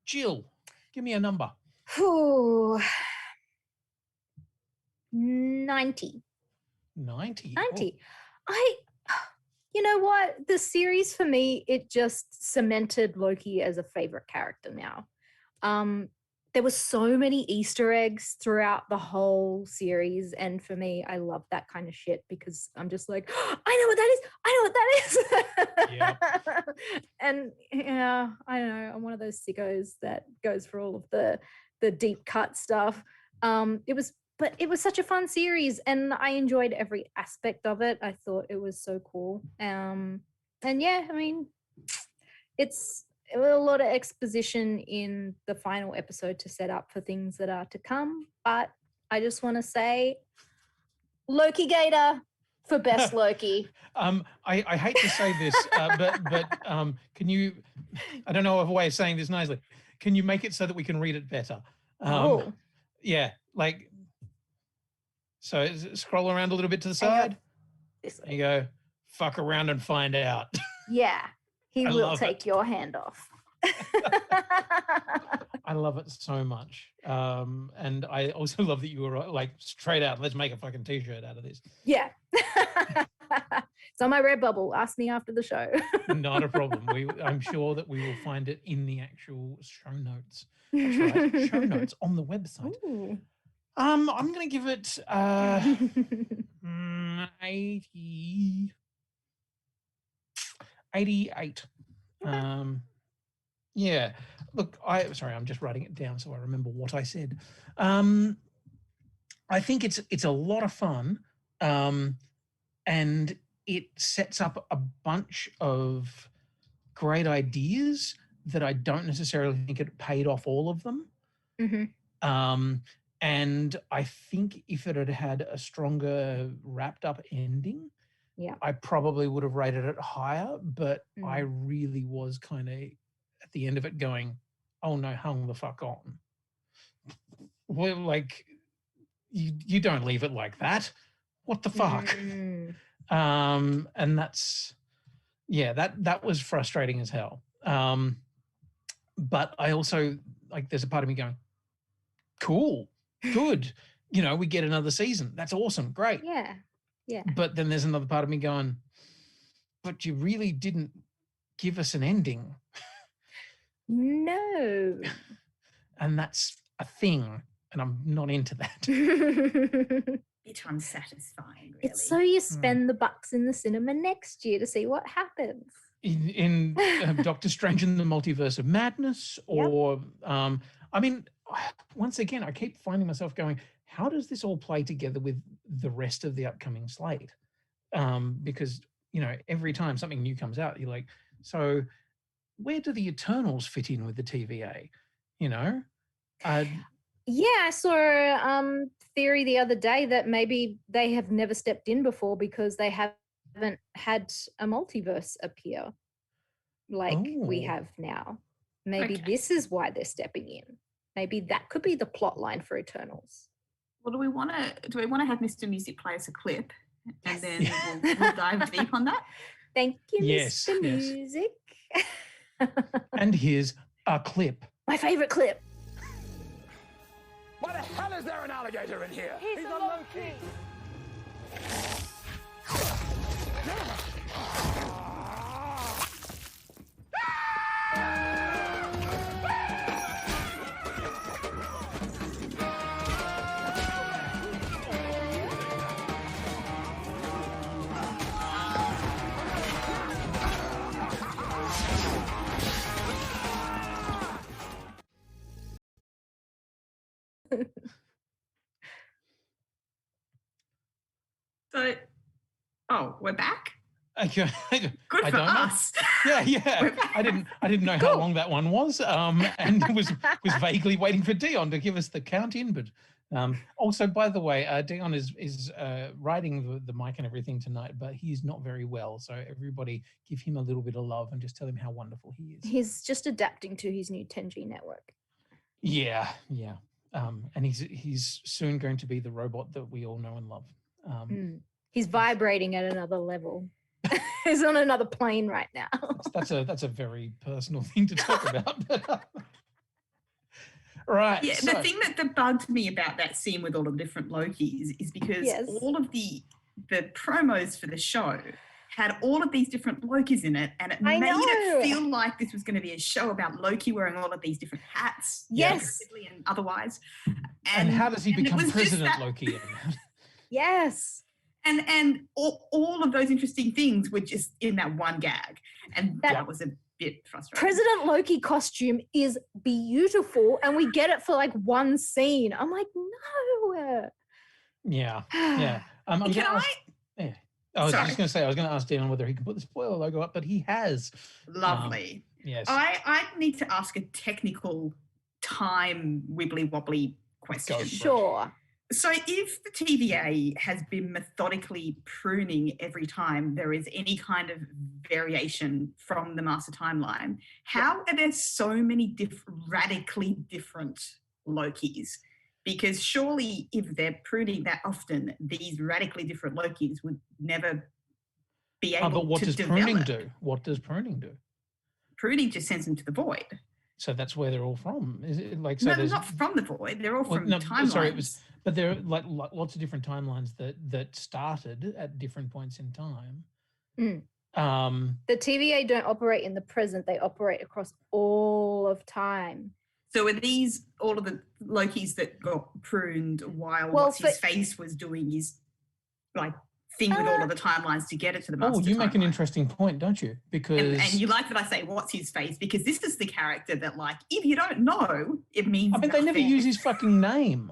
Jill, give me a number. Ooh. 90. 90. 90. You know what? The series for me, it just cemented Loki as a favorite character now. There were so many Easter eggs throughout the whole series. And for me, I love that kind of shit because I'm just like, I know what that is. Yeah. And yeah, I don't know. I'm one of those sickos that goes for all of the deep cut stuff. But it was such a fun series and I enjoyed every aspect of it. I thought it was so cool. And yeah, I mean, it's a lot of exposition in the final episode to set up for things that are to come. But I just want to say Loki-gator for best Loki. I hate to say this, but can you, I don't know of a way of saying this nicely. Can you make it so that we can read it better? Yeah, like, so scroll around a little bit to the side. This There you go. Fuck around and find out. Yeah, he I will love take your hand off. I love it so much. And I also love that you were like straight out, let's make a fucking t-shirt out of this. Yeah. It's on my Redbubble. Ask me after the show. Not a problem. I'm sure that we will find it in the actual show notes. That's right. Show notes on the website. Ooh. I'm going to give it 88. Yeah. Look, I'm just writing it down so I remember what I said. I think it's a lot of fun, and it sets up a bunch of great ideas that I don't necessarily think it paid off all of them. Mm-hmm. And I think if it had had a stronger wrapped up ending, Yeah. I probably would have rated it higher, but I really was kind of at the end of it going, oh no, hung the fuck on. Well, like, you don't leave it like that. What the fuck? And that's, yeah, that was frustrating as hell. But I also, like, there's a part of me going, cool, good. We get another season. That's awesome, great. Yeah. But then there's another part of me going, but you really didn't give us an ending. No. And that's a thing, and I'm not into that. Bit unsatisfying, really. It's so you spend the bucks in the cinema next year to see what happens. In Doctor Strange in the Multiverse of Madness, or once again, I keep finding myself going, how does this all play together with the rest of the upcoming slate? Because every time something new comes out, you're like, so where do the Eternals fit in with the TVA? Yeah, I saw a theory the other day that maybe they have never stepped in before because they haven't had a multiverse appear like we have now. Maybe this is why they're stepping in. Maybe that could be the plot line for Eternals. Well, do we want to have Mr. Music play us a clip, and then we'll dive deep on that? Thank you, Yes, Mr. yes. Music. And here's a clip. My favorite clip. Why the hell is there an alligator in here? He's a Loki. So, we're back. Okay. Good I for don't know. us. Yeah. I didn't know how long that one was, and was vaguely waiting for Dion to give us the count in. But also, by the way, Dion is riding the mic and everything tonight, but he's not very well. So everybody, give him a little bit of love and just tell him how wonderful he is. He's just adapting to his new 10G network. Yeah. And he's soon going to be the robot that we all know and love. He's vibrating at another level. He's on another plane right now. That's a very personal thing to talk about. Right. Yeah, the thing that bugged me about that scene with all of the different Lokis is because all of the promos for the show had all of these different Lokis in it, and it made it feel like this was going to be a show about Loki wearing all of these different hats, figuratively and otherwise. And how does he become President Loki? Yes. And all of those interesting things were just in that one gag. And that was a bit frustrating. President Loki costume is beautiful, and we get it for like one scene. I'm like, no. Yeah. I was just going to say, I was going to ask Dan whether he can put the spoiler logo up, but he has. Lovely. Yes. I need to ask a technical time wibbly wobbly question. Sure. So if the TVA has been methodically pruning every time there is any kind of variation from the master timeline, how are there so many radically different Lokis? Because surely if they're pruning that often, these radically different Lokis would never be able to develop. But what does pruning do? What does pruning do? Pruning just sends them to the void. So that's where they're all from. Is it like no, they're not from the void. They're all from timelines. Sorry, but there are like lots of different timelines that started at different points in time. The TVA don't operate in the present; they operate across all of time. So are these all of the Lokis that got pruned while what's his face was doing his like thing with all of the timelines to get it to the master timeline? You make an interesting point, don't you? Because and you like that I say what's his face, because this is the character that, like, if you don't know, it means they never use his fucking name,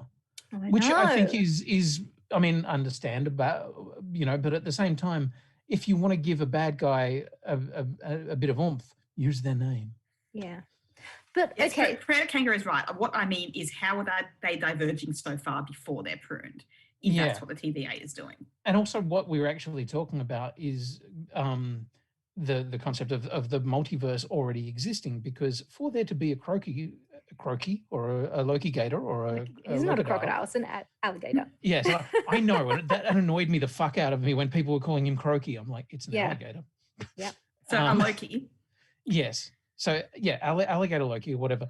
which I think is understand about, but at the same time, if you want to give a bad guy a bit of oomph, use their name. Yeah. But yes, Predator Kangaroo is right. What I mean is, how are they diverging so far before they're pruned? If that's what the TVA is doing. And also what we were actually talking about is the concept of the multiverse already existing, because for there to be a croaky or a Loki-gator or He's not a crocodile, it's an alligator. Yes, I know. And that annoyed me the fuck out of me when people were calling him croaky. I'm like, it's an alligator. Yeah. So a Loki. Yes. So, alligator Loki or whatever.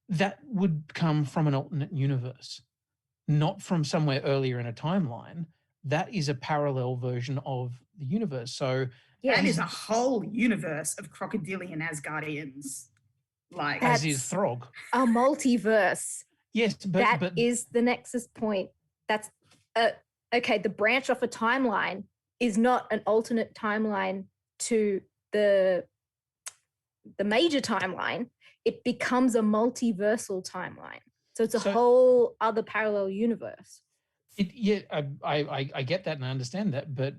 that would come from an alternate universe, not from somewhere earlier in a timeline. That is a parallel version of the universe. So that is a whole universe of crocodilian Asgardians. Like, as is Throg. A multiverse. Yes, that is the nexus point. That's okay. The branch off a timeline is not an alternate timeline to the major timeline. It becomes a multiversal timeline. So it's a whole other parallel universe. I get that and I understand that, but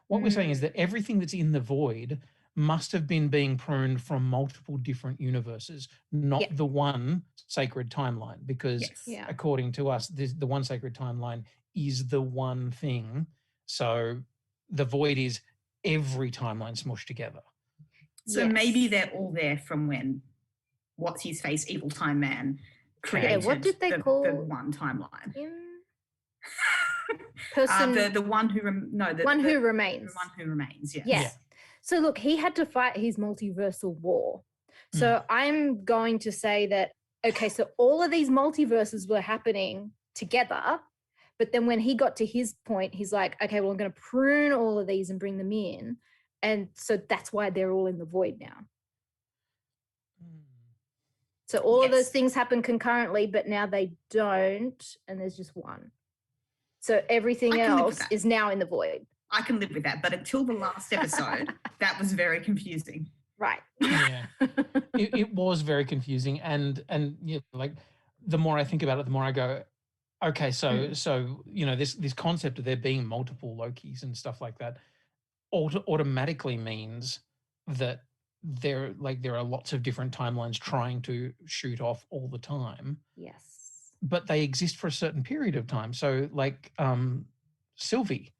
what we're saying is that everything that's in the void must have been being pruned from multiple different universes, not the one sacred timeline, because according to us, the one sacred timeline is the one thing. So the void is every timeline smushed together. So maybe they're all there from when what's his face, Evil Time Man, created what did they call the one timeline? Person, the one who one who remains. The one who remains. Yes. Yeah. So look, he had to fight his multiversal war. So I'm going to say that so all of these multiverses were happening together, but then when he got to his point, he's like, okay, well, I'm going to prune all of these and bring them in. And so that's why they're all in the void now. So all of those things happen concurrently, but now they don't, and there's just one. So everything else is now in the void. I can live with that, but until the last episode, that was very confusing. Right. Yeah, it was very confusing, and like the more I think about it, the more I go, okay, so this concept of there being multiple Lokis and stuff like that automatically means that there are lots of different timelines trying to shoot off all the time. Yes. But they exist for a certain period of time. So Sylvie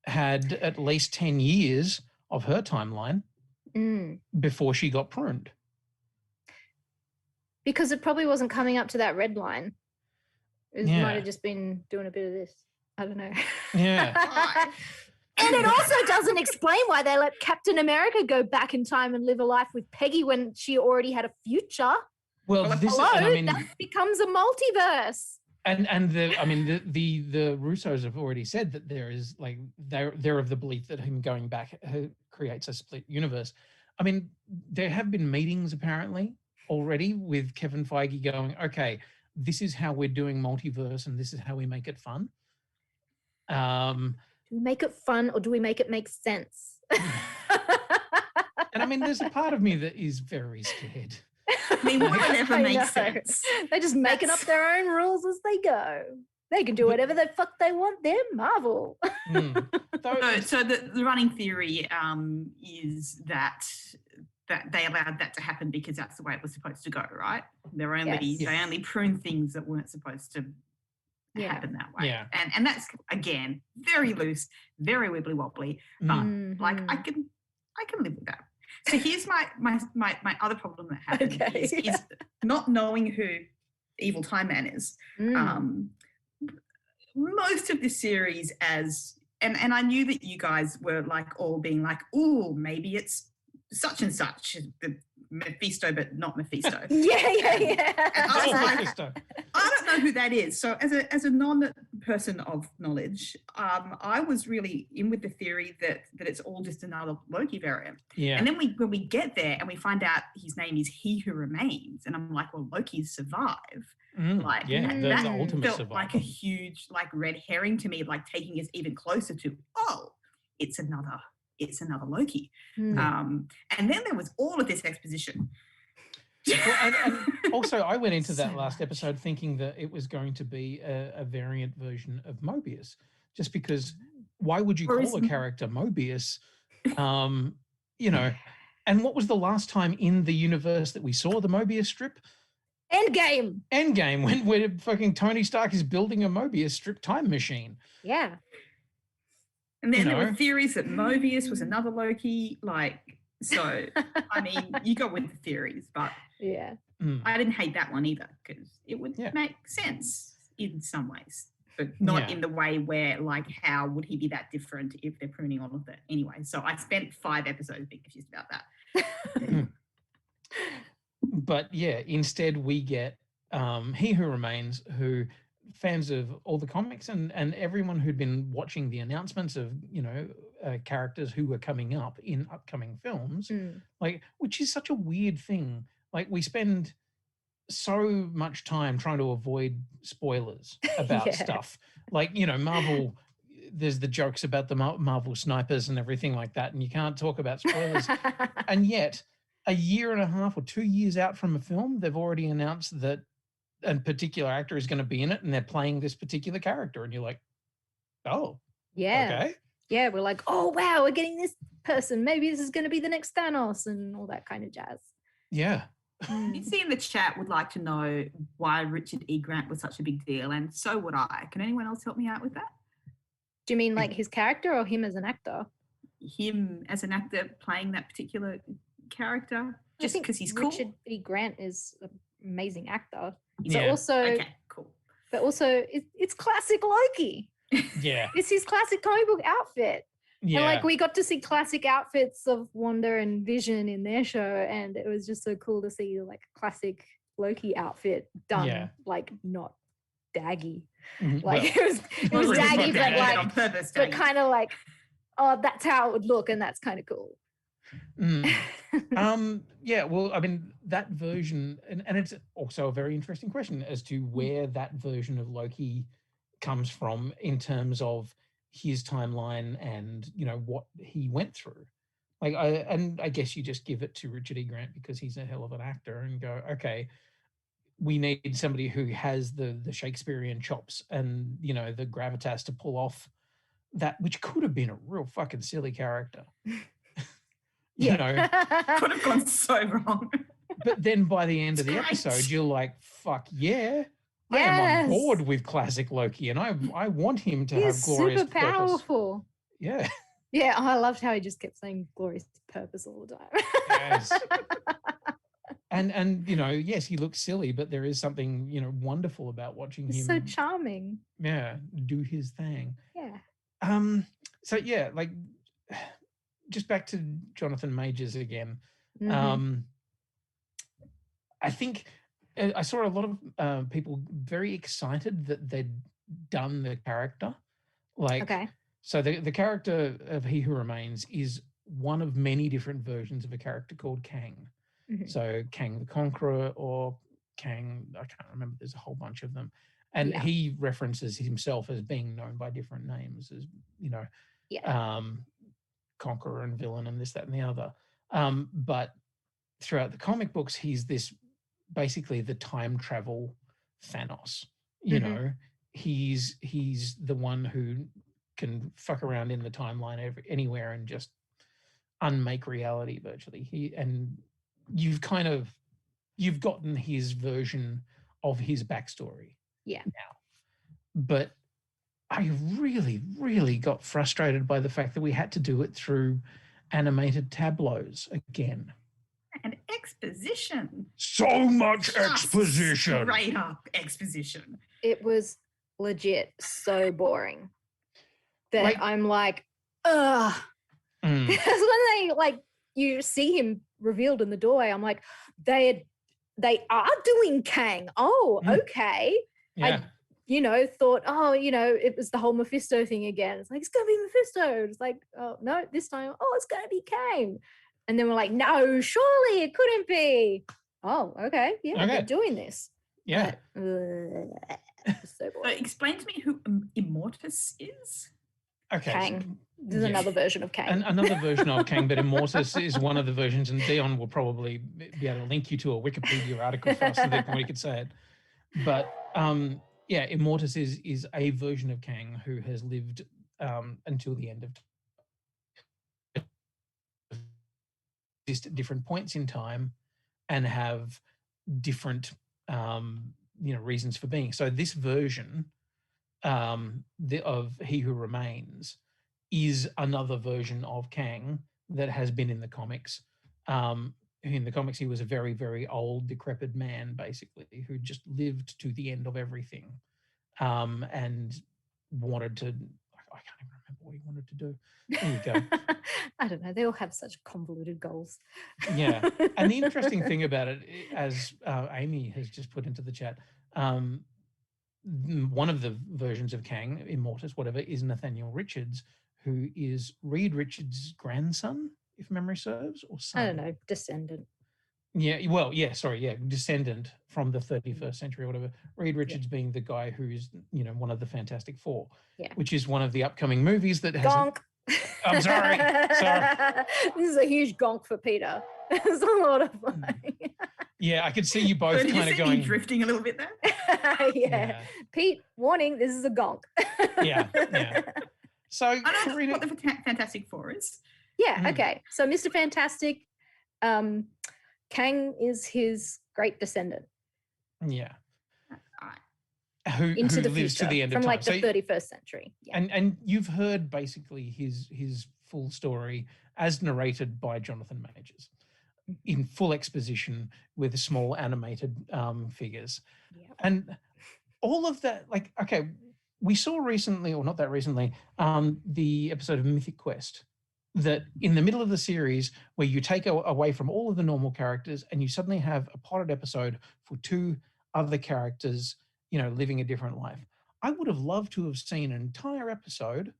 had at least 10 years of her timeline before she got pruned. Because it probably wasn't coming up to that red line. It might have just been doing a bit of this. I don't know. Yeah. And it also doesn't explain why they let Captain America go back in time and live a life with Peggy when she already had a future. Well, that becomes a multiverse. And the Russos have already said that there is they're of the belief that him going back creates a split universe. I mean, there have been meetings apparently already with Kevin Feige going, okay, this is how we're doing multiverse and this is how we make it fun. Do we make it fun or do we make it make sense? And I mean, there's a part of me that is very scared. I mean, whatever makes sense. They're just making up their own rules as they go. They can do whatever the fuck they want. They're Marvel. So the running theory is that they allowed that to happen because that's the way it was supposed to go, right? They only prune things that weren't supposed to happen that way. Yeah. And that's, again, very loose, very wibbly wobbly, but I can live with that. So here's my other problem that happened is not knowing who Evil Time Man is. Most of this series and I knew that you guys were all being like, oh, maybe it's such and such, the Mephisto, but not Mephisto. Yeah. And I was like, I don't know who that is. So as a non-person of knowledge, I was really in with the theory that it's all just another Loki variant. Yeah. And then when we get there and we find out his name is He Who Remains, and I'm like, well, Loki's survive. The ultimate felt survivor. like a huge red herring to me, like taking us even closer to, it's another Loki. And then there was all of this exposition. Well, and also, I went into that last episode thinking that it was going to be a variant version of Mobius, just because why would you call a character Mobius? And what was the last time in the universe that we saw the Mobius strip? Endgame, when fucking Tony Stark is building a Mobius strip time machine. Yeah. And then there were theories that Mobius was another Loki. So, I mean, you go with the theories, but I didn't hate that one either because it would make sense in some ways, but not in the way where, how would he be that different if they're pruning all of that anyway? So I spent 5 episodes being confused about that. But yeah, instead we get He Who Remains, who fans of all the comics and everyone who'd been watching the announcements of, you know, characters who were coming up in upcoming films, like, which is such a weird thing. Like, we spend so much time trying to avoid spoilers about stuff. Like, you know, Marvel, there's the jokes about the Marvel snipers and everything like that, and you can't talk about spoilers. And yet, a year and a half or 2 years out from a film, they've already announced that a particular actor is going to be in it and they're playing this particular character. And you're like, oh, okay. Yeah, we're like, oh, wow, we're getting this person. Maybe this is going to be the next Thanos and all that kind of jazz. Yeah. You see in the chat would like to know why Richard E. Grant was such a big deal, and so would I. Can anyone else help me out with that? Do you mean like his character or him as an actor? Him as an actor playing that particular character, just because he's cool. Richard E. Grant is an amazing actor. Yeah. But also, Okay, cool. But also, it's classic Loki. Yeah. It's his classic comic book outfit. Yeah. And like we got to see classic outfits of Wanda and Vision in their show, and it was just so cool to see like a classic Loki outfit done like not daggy. Like it was daggy, but like on purpose, but kind of like, oh, that's how it would look, and that's kind of cool. Yeah, well, I mean, that version, and it's also a very interesting question as to where that version of Loki comes from in terms of his timeline and, you know, what he went through. Like, I guess you just give it to Richard E. Grant because he's a hell of an actor and go, okay, we need somebody who has the Shakespearean chops and, you know, the gravitas to pull off that, which could have been a real fucking silly character. You know, could have gone so wrong. But then by the end of the episode, you're like, fuck yeah. I am on board with classic Loki, and I want him to have glorious super powerful. Purpose. Yeah. Yeah, I loved how he just kept saying glorious purpose all the time. Yes. And you know, yes, he looks silly, but there is something, you know, wonderful about watching him. So charming. Yeah, do his thing. Yeah. So yeah, like just back to Jonathan Majors again. I think I saw a lot of people very excited that they'd done the character. Like, so the character of He Who Remains is one of many different versions of a character called Kang. So Kang the Conqueror or Kang, I can't remember, there's a whole bunch of them. And he references himself as being known by different names, as, you know, Conqueror and Villain and this, that, and the other. But throughout the comic books, he's this basically the time travel Thanos. You know, he's the one who can fuck around in the timeline anywhere and just unmake reality virtually. And you've gotten his version of his backstory now. But I really, really got frustrated by the fact that we had to do it through animated tableaus again. And exposition. So much exposition. Straight up exposition. It was legit so boring that I'm like, ugh. Because when you see him revealed in the doorway, I'm like, they are doing Kang. Oh, okay. Yeah. I, thought, it was the whole Mephisto thing again. It's like, it's going to be Mephisto. It's like, oh, no, this time, it's going to be Kang. And then we're like, no, surely it couldn't be. Oh, okay. Yeah, they're doing this. Yeah. But, so boring. Explain to me who Immortus is. Okay. Kang. This is another version of Kang. Another version of Kang, but Immortus is one of the versions, and Dion will probably be able to link you to a Wikipedia article faster than we could say it. But Immortus is a version of Kang who has lived until the end of different points in time and have different reasons for being. So this version of He Who Remains is another version of Kang that has been in the comics. In the comics, he was a very, very old, decrepit man, basically, who just lived to the end of everything and wanted to, I can't even remember what he wanted wanted to do. There you go. I don't know. They all have such convoluted goals. Yeah. And the interesting thing about it, as Amy has just put into the chat, one of the versions of Kang, Immortus, whatever, is Nathaniel Richards, who is Reed Richards' grandson, if memory serves, or son. I don't know. Descendant. Yeah, well, yeah, sorry, yeah, descendant from the 31st century or whatever. Reed Richards being the guy who's, one of the Fantastic Four, which is one of the upcoming movies that has. Gonk. I'm sorry. This is a huge gonk for Peter. It's a lot of fun. Yeah, I could see you both kind of going drifting a little bit there. Yeah. Pete, warning, this is a gonk. Yeah. So I know what the Fantastic Four is. Yeah, okay. So Mr. Fantastic, Kang is his great descendant. Yeah. Who Into the lives future, to the end from of time. like the 31st century. Yeah. And you've heard basically his full story as narrated by Jonathan Majors in full exposition with small animated figures. Yep. And all of that, like, okay, we saw recently, or not that recently, the episode of Mythic Quest, that in the middle of the series where you take away from all of the normal characters and you suddenly have a potted episode for two other characters, living a different life. I would have loved to have seen an entire episode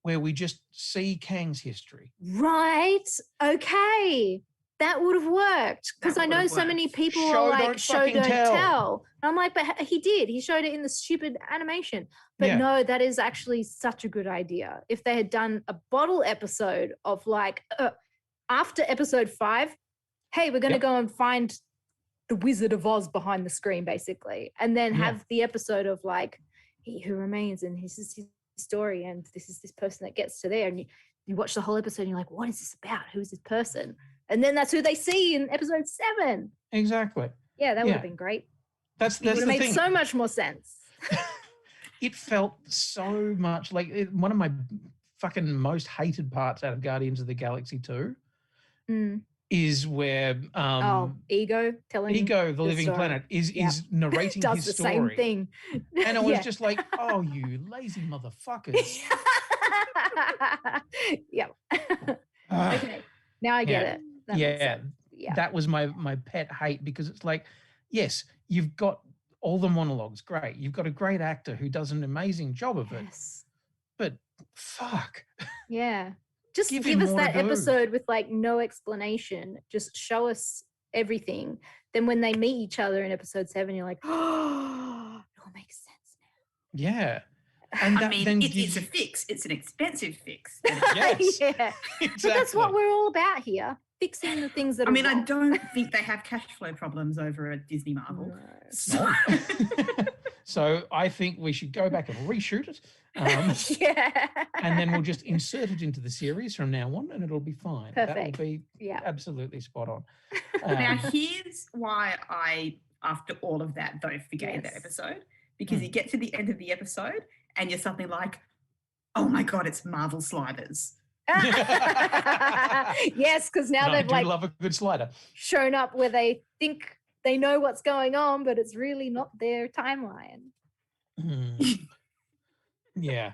where we just see Kang's history. Right. Okay. That would have worked. Because I know so many people are like, show, don't tell. And I'm like, but he did. He showed it in the stupid animation. But no, that is actually such a good idea. If they had done a bottle episode of like, after episode 5, hey, we're going to go and find the Wizard of Oz behind the screen, basically. And then have the episode of like, he who remains, and this is his story, and this is this person that gets to there. And you watch the whole episode and you're like, what is this about? Who is this person? And then that's who they see in episode 7. Exactly. Yeah, that would have been great. That's it would have the made thing. so much more sense. It felt so much like one of my fucking most hated parts out of Guardians of the Galaxy 2 is where Ego telling Ego, the living story. Planet, is narrating does his the story. same thing. And I was just like, oh, you lazy motherfuckers. Yeah. Okay. Now I get it. That makes sense. That was my pet hate, because it's like, yes, you've got all the monologues, great. You've got a great actor who does an amazing job of it. But fuck. Yeah. Just Give give him us more to that do. episode with like no explanation. Just show us everything. Then when they meet each other in episode 7, you're like, oh, it all makes sense now. Yeah. And I mean, it's a fix. It's an expensive fix. Yes. Yeah. Exactly. But that's what we're all about here. Fixing the things that I are mean, wrong. I don't think they have cash flow problems over at Disney Marvel. No. So I think we should go back and reshoot it. And then we'll just insert it into the series from now on, and it'll be fine. Perfect. That will be absolutely spot on. Now, here's why I, after all of that, though, forgave that episode. Because you get to the end of the episode and you're suddenly like, oh my God, it's Marvel sliders. Yes, because now they've I do love a good slider. shown up where they think they know what's going on, but it's really not their timeline. Yeah.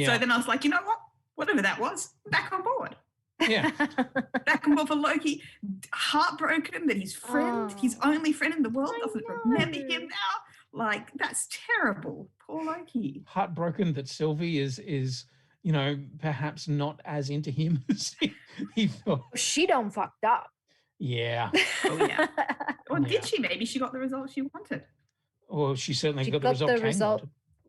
So then I was like, you know what? Whatever that was, back on board. Yeah. Back on board for Loki. Heartbroken that his friend, his only friend in the world, doesn't remember him now. Like, that's terrible. Poor Loki. Heartbroken that Sylvie is perhaps not as into him as he thought. She done fucked up. Yeah. Oh, yeah. Or did she? Maybe she got the result she wanted. Well, she certainly got the result.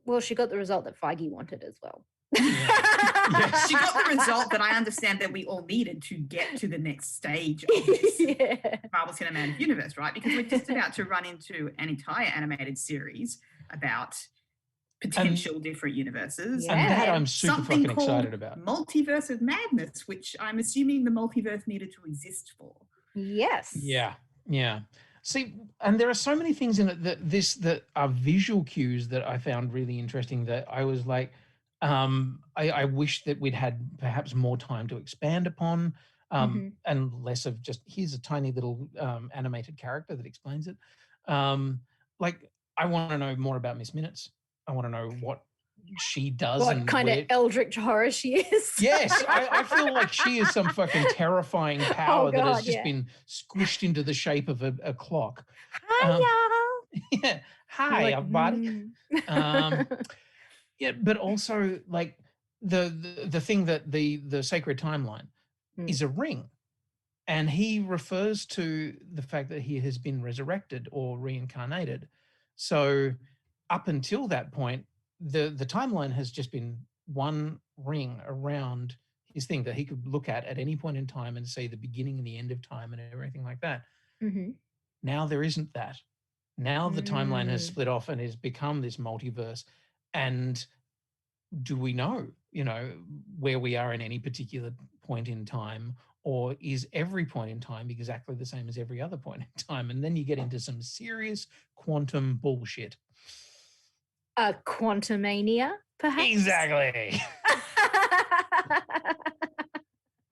Well, she got the result that Feige wanted as well. Yes. She got the result that I understand that we all needed to get to the next stage of this Marvel Cinematic Universe, right? Because we're just about to run into an entire animated series about potential different universes. Yeah. And that I'm super Something fucking excited about. Multiverse of Madness, which I'm assuming the multiverse needed to exist for. Yes. Yeah. See, and there are so many things in it that are visual cues that I found really interesting, that I was like, I wish that we'd had perhaps more time to expand upon, and less of just, here's a tiny little animated character that explains it. Like, I want to know more about Miss Minutes. I want to know she does. What and kind of eldritch horror she is. Yes, I feel like she is some fucking terrifying power that has God, just been squished into the shape of a clock. Hi, y'all. Yeah. Hi, Like, everybody. Yeah, but also like the thing that the sacred timeline is a ring. And he refers to the fact that he has been resurrected or reincarnated. So up until that point, the timeline has just been one ring around his thing that he could look at any point in time and see the beginning and the end of time and everything like that. Now there isn't that. Now the timeline has split off and has become this multiverse. And do we know, where we are in any particular point in time? Or is every point in time exactly the same as every other point in time? And then you get into some serious quantum bullshit. A quantumania, perhaps? Exactly.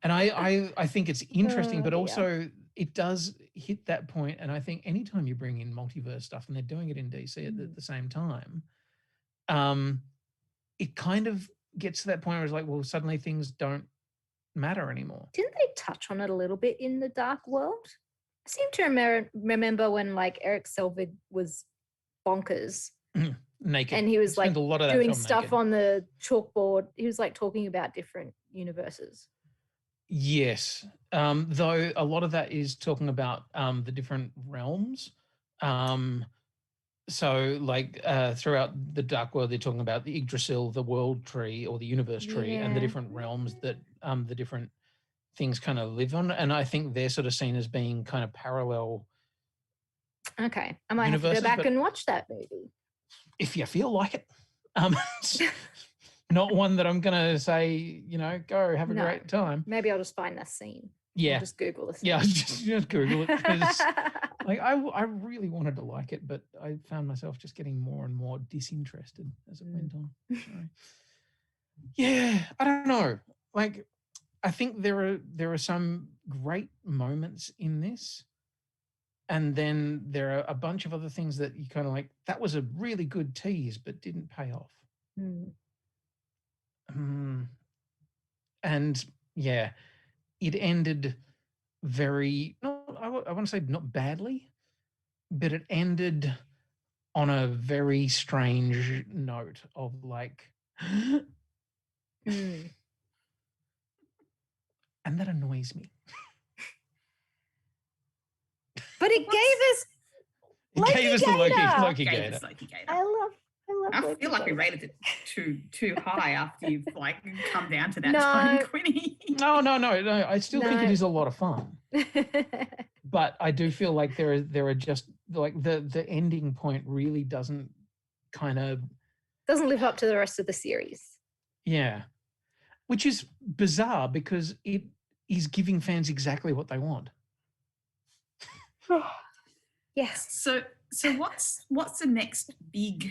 And I think it's interesting, but also it does hit that point. And I think anytime you bring in multiverse stuff, and they're doing it in DC at the same time, it kind of gets to that point where it's like, well, suddenly things don't matter anymore. Didn't they touch on it a little bit in the Dark World? I seem to remember when like Eric Selvig was bonkers. Naked. And he was like a lot of that doing film stuff naked. on the chalkboard. He was like talking about different universes. Yes. Though a lot of that is talking about the different realms. So like throughout the Dark World, they're talking about the Yggdrasil, the world tree or the universe tree, and the different realms that the different things kind of live on. And I think they're sort of seen as being kind of parallel. Okay. I might have to go back and watch that movie. If you feel like it. It's not one that I'm going to say, go have a great time. Maybe I'll just find that scene. Yeah. I'll just Google this. Yeah, just Google it. Like I really wanted to like it, but I found myself just getting more and more disinterested as it went on. So, yeah, I don't know. Like, I think there are some great moments in this, and then there are a bunch of other things that you kind of like. That was a really good tease, but didn't pay off. And yeah, it ended very, I want to say not badly, but it ended on a very strange note of like, and that annoys me. But it gave us the Loki-gator. I love I feel like we rated it too high after you've like come down to that No. time, Quinny. No. I still think it is a lot of fun. But I do feel like there are just like the ending point really doesn't live up to the rest of the series. Yeah. Which is bizarre because it is giving fans exactly what they want. Yes. So what's the next big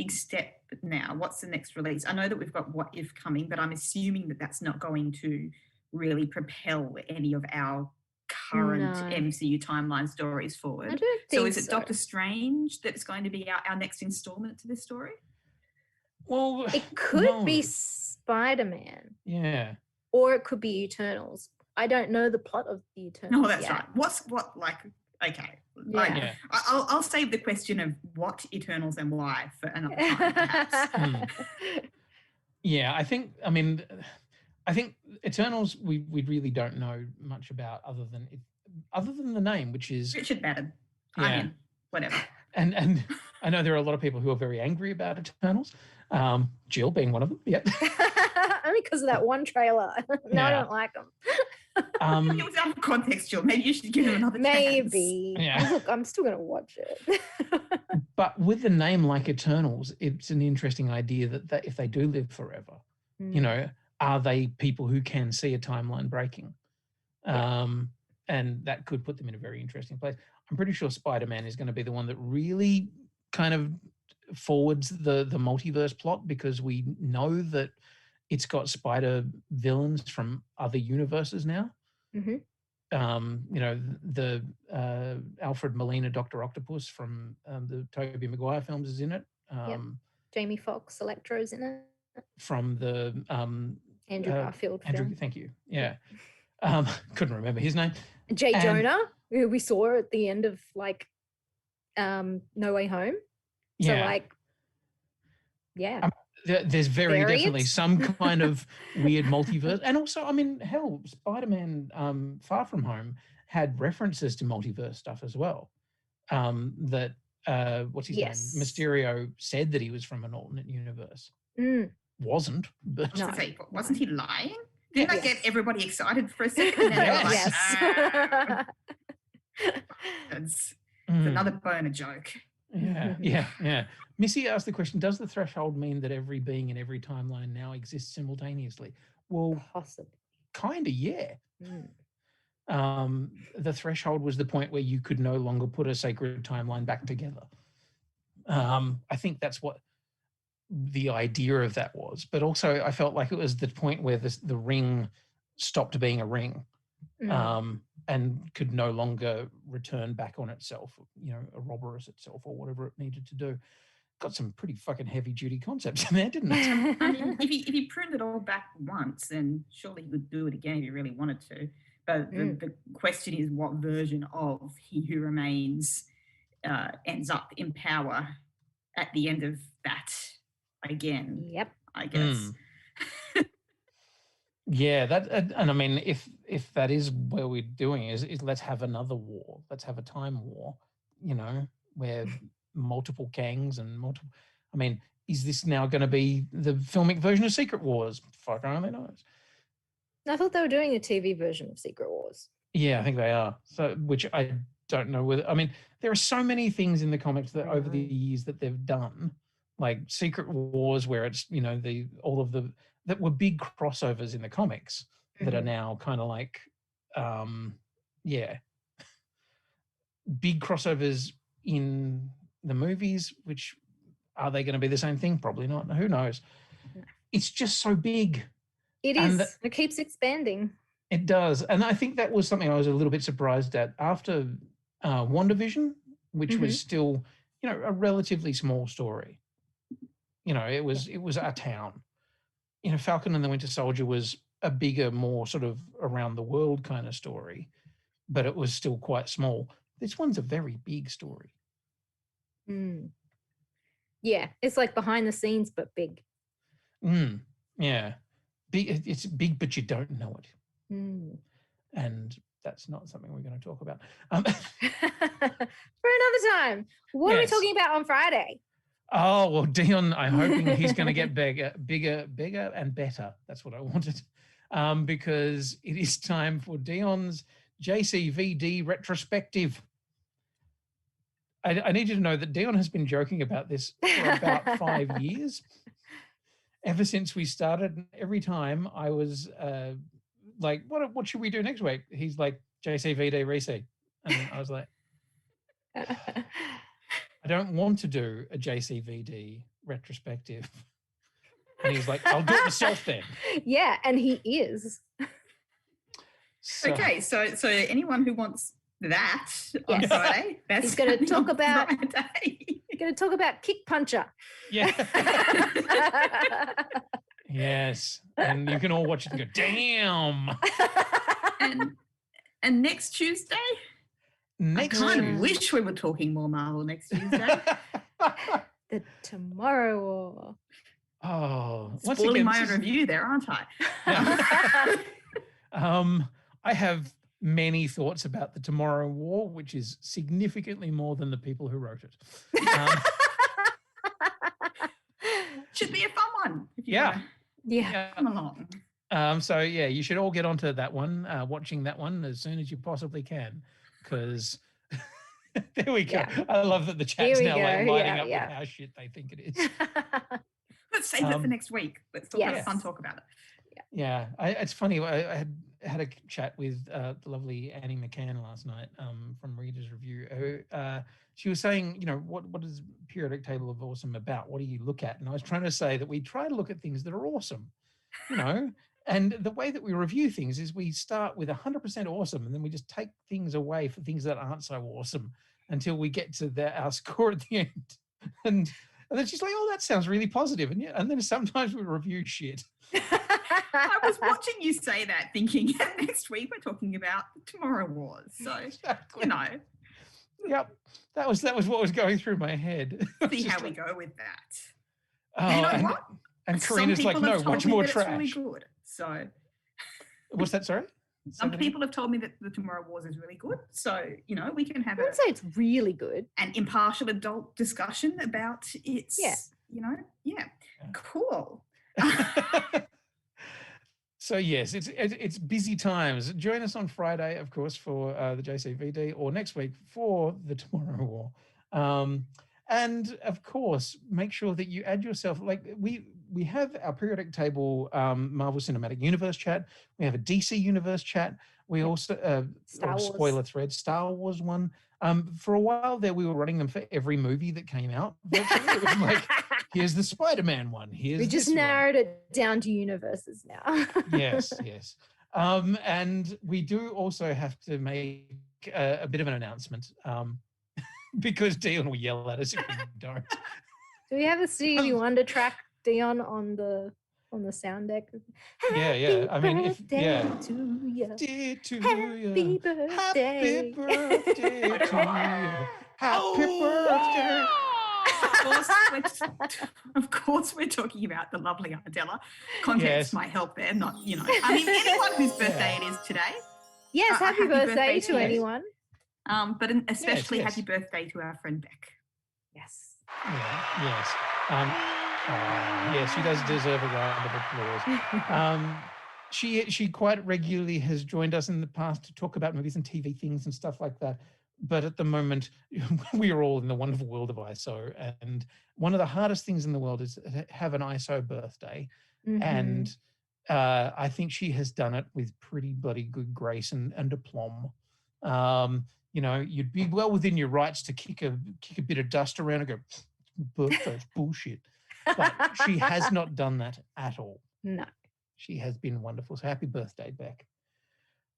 step now? What's the next release? I know that we've got What If coming, but I'm assuming that that's not going to really propel any of our current MCU timeline stories forward. I don't think so. Is it Doctor Strange that's going to be our next installment to this story? Well, it could be Spider-Man. Yeah. Or it could be Eternals. I don't know the plot of the Eternals. No, that's yet. right. Okay. Yeah. I'll save the question of what Eternals and why for another time, perhaps. Yeah, I think Eternals we really don't know much about other than the name, which is Richard Madden. Yeah. I mean, whatever. And I know there are a lot of people who are very angry about Eternals. Jill being one of them. Yep. Only because of that one trailer. No, I don't like them. It was out of context, Jill. Maybe you should give them another chance. Maybe. Yeah. Look, I'm still going to watch it. But with the name like Eternals, it's an interesting idea that if they do live forever, are they people who can see a timeline breaking? And that could put them in a very interesting place. I'm pretty sure Spider-Man is going to be the one that really kind of forwards the multiverse plot, because we know that it's got spider villains from other universes now. The Alfred Molina Dr. Octopus from the Tobey Maguire films is in it. Jamie Foxx, Electro's in it. from the Andrew Garfield Andrew, film. thank you. Yeah. Couldn't remember his name. Jay And- Jonah, who we saw at the end of like No Way Home. So Yeah. like, yeah. There's very definitely Variants? some kind of weird multiverse. And also, I mean, hell, Spider-Man Far From Home had references to multiverse stuff as well. That what's his Yes. name? Mysterio said that he was from an alternate universe. Mm. wasn't, but I was gonna say, wasn't he lying? Yeah. Didn't that get everybody excited for a second? And then they were like, Yes. "Ah." It's Mm, another boner joke. yeah. Missy asked the question, does the threshold mean that every being in every timeline now exists simultaneously? Well, Possibly. kind of, yeah. Mm. The threshold was the point where you could no longer put a sacred timeline back together. I think that's what the idea of that was. But also I felt like it was the point where the ring stopped being a ring. Mm. And could no longer return back on itself, Ouroboros itself or whatever it needed to do. Got some pretty fucking heavy duty concepts in there, didn't it? I mean, if he pruned it all back once, then surely he could do it again if he really wanted to. But the question is, what version of He Who Remains ends up in power at the end of that again? Yep. I guess. Yeah, and I mean, if that is where we're doing is let's have another war. Let's have a time war, where multiple Kangs and multiple. I mean, is this now going to be the filmic version of Secret Wars? Fuck only knows. I thought they were doing a TV version of Secret Wars. Yeah, I think they are. So, which I don't know whether. I mean, there are so many things in the comics that over the years that they've done, like Secret Wars, where it's all of the that were big crossovers in the comics that are now kind of like, big crossovers in the movies. Which are they going to be the same thing? Probably not. Who knows? It's just so big. It is. It keeps expanding. It does. And I think that was something I was a little bit surprised at after WandaVision, which was still, a relatively small story. It was a town. Falcon and the Winter Soldier was a bigger, more sort of around the world kind of story, but it was still quite small. This one's a very big story. Mm. Yeah, it's like behind the scenes, but big. Yeah. Big, it's big, but you don't know it. And that's not something we're going to talk about. For another time. What are we talking about on Friday? Oh, well, Dion, I'm hoping he's going to get bigger and better. That's what I wanted. Because it is time for Dion's JCVD retrospective. I need you to know that Dion has been joking about this for about 5 years. Ever since we started, every time I was like, what should we do next week? He's like, JCVD Reese. And I was like, I don't want to do a JCVD retrospective. And he's like, I'll do it myself then. Yeah, and he is. So anyone who wants that on Friday, that's he's going to talk about Friday. Going to talk about Kick Puncher. Yeah. Yes. And you can all watch it and go, damn. And next Tuesday? I kind of wish we were talking more Marvel next Tuesday. The Tomorrow War. Oh, spoiling my own review there, aren't I? I have many thoughts about the Tomorrow War, which is significantly more than the people who wrote it. Should be a fun one. Yeah. Come along. So you should all get onto that one, watching that one as soon as you possibly can, because there we go. Yeah. I love that the chat's now like lighting up with how shit they think it is. Let's save it for next week. Let's talk about a fun talk about it. Yeah, it's funny. I had a chat with the lovely Annie McCann last night from Reader's Review. Who, she was saying, what is periodic table of awesome about? What do you look at? And I was trying to say that we try to look at things that are awesome, And the way that we review things is we start with 100% awesome, and then we just take things away for things that aren't so awesome until we get to our score at the end. And And then she's like, oh, that sounds really positive. And then sometimes we review shit. I was watching you say that, thinking next week we're talking about Tomorrow Wars. So, Exactly. you know, Yep. That was what was going through my head. see how we go with that. Oh, You know what? And Some Karina's like, people no, have told watch me more that trash. It's really good. So What's that, sorry? some people have told me that the Tomorrow Wars is really good. So, you know, we can have I wouldn't say it's really good. an impartial adult discussion about its, Yeah. you know, cool. So yes, it's busy times. Join us on Friday, of course, for the JCVD, or next week for the Tomorrow War. And of course, make sure that you add yourself. Like we have our periodic table Marvel Cinematic Universe chat. We have a DC Universe chat. We also Star Wars. spoiler thread, Star Wars one. For a while there, we were running them for every movie that came out. Virtually. It was like, here's the Spider-Man one. Here's We just this one. narrowed it down to universes now. Yes. And we do also have to make a bit of an announcement because Dion will yell at us if we don't. Do we have a Stevie Wonder track, Dion, on the sound deck? Yeah. I mean, if Happy birthday to you. Dear to Happy you. birthday. Happy birthday to you. Happy birthday. Of course, we're talking about the lovely Idella. Context Yes. might help there, not, you know. I mean, anyone whose birthday it is today. Yes, happy birthday to you. anyone. But especially yes. happy birthday to our friend Beck. Yes. Yes. Yes, she does deserve a round of applause. She quite regularly has joined us in the past to talk about movies and TV things and stuff like that. But at the moment, we are all in the wonderful world of ISO. And one of the hardest things in the world is to have an ISO birthday. Mhm. And I think she has done it with pretty bloody good grace and aplomb. You know, you'd be well within your rights to kick a bit of dust around and go, birthday's bullshit. But she has not done that at all. No. She has been wonderful. So happy birthday, Beck.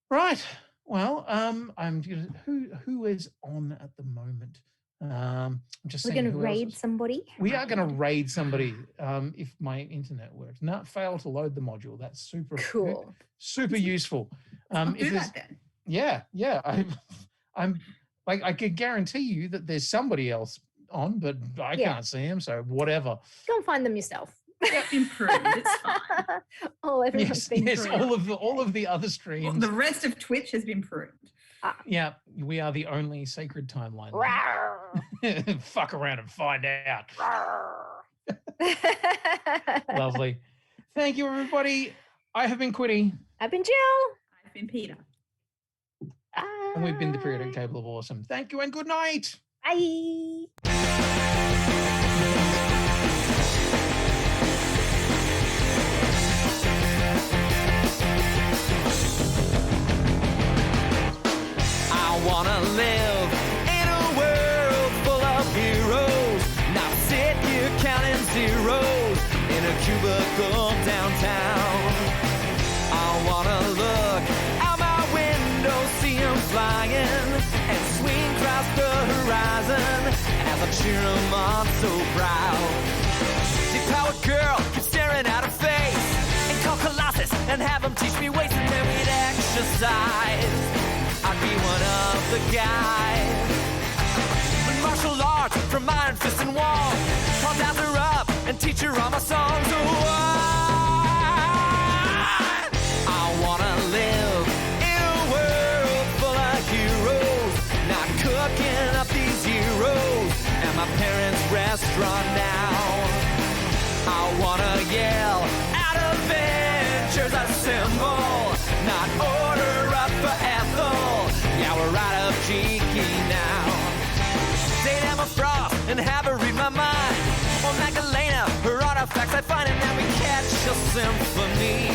Right. Well, I'm gonna, who is on at the moment? I'm just We're saying going to who else raid is- somebody. We are going to raid somebody if my internet works. Not fail to load the module. That's super Cool. super useful. I'll If do there's- that then. yeah. I'm like, I could guarantee you that there's somebody else on, but I Yeah. can't see him. So whatever. Go and find them yourself. Improved. It's fine. Oh, everyone's been Yes. improved. All of the other Well, streams. the rest of Twitch has been pruned. Yeah, we are the only sacred timeline. Rawr. Fuck around and find out. Rawr. Lovely. Thank you, everybody. I have been Quinny, I've been Jill. I've been Peter. and we've been the Periodic Table of Awesome. Thank you and good night. Bye. I wanna live in a world full of heroes, not sit here counting zeros in a cubicle downtown. I wanna look out my window, see 'em flying, and swing across the horizon as I cheer 'em on so proud. Deep-powered girl keeps staring at her face, and call Colossus and have him teach me ways, and then we'd exercise. I'd be one of the guys. Martial arts from Iron Fist and Wall. I'll dance her up and teach her all my songs. Oh, I wanna live in a world full of heroes, not cooking up these heroes at my parents' restaurant now. I wanna yell out Avengers assemble, not order up for Ethel. Yeah, we're out of cheeky now. Date Emma Frost and have her read my mind. Or Magdalena, her artifacts I find, and then we catch a symphony.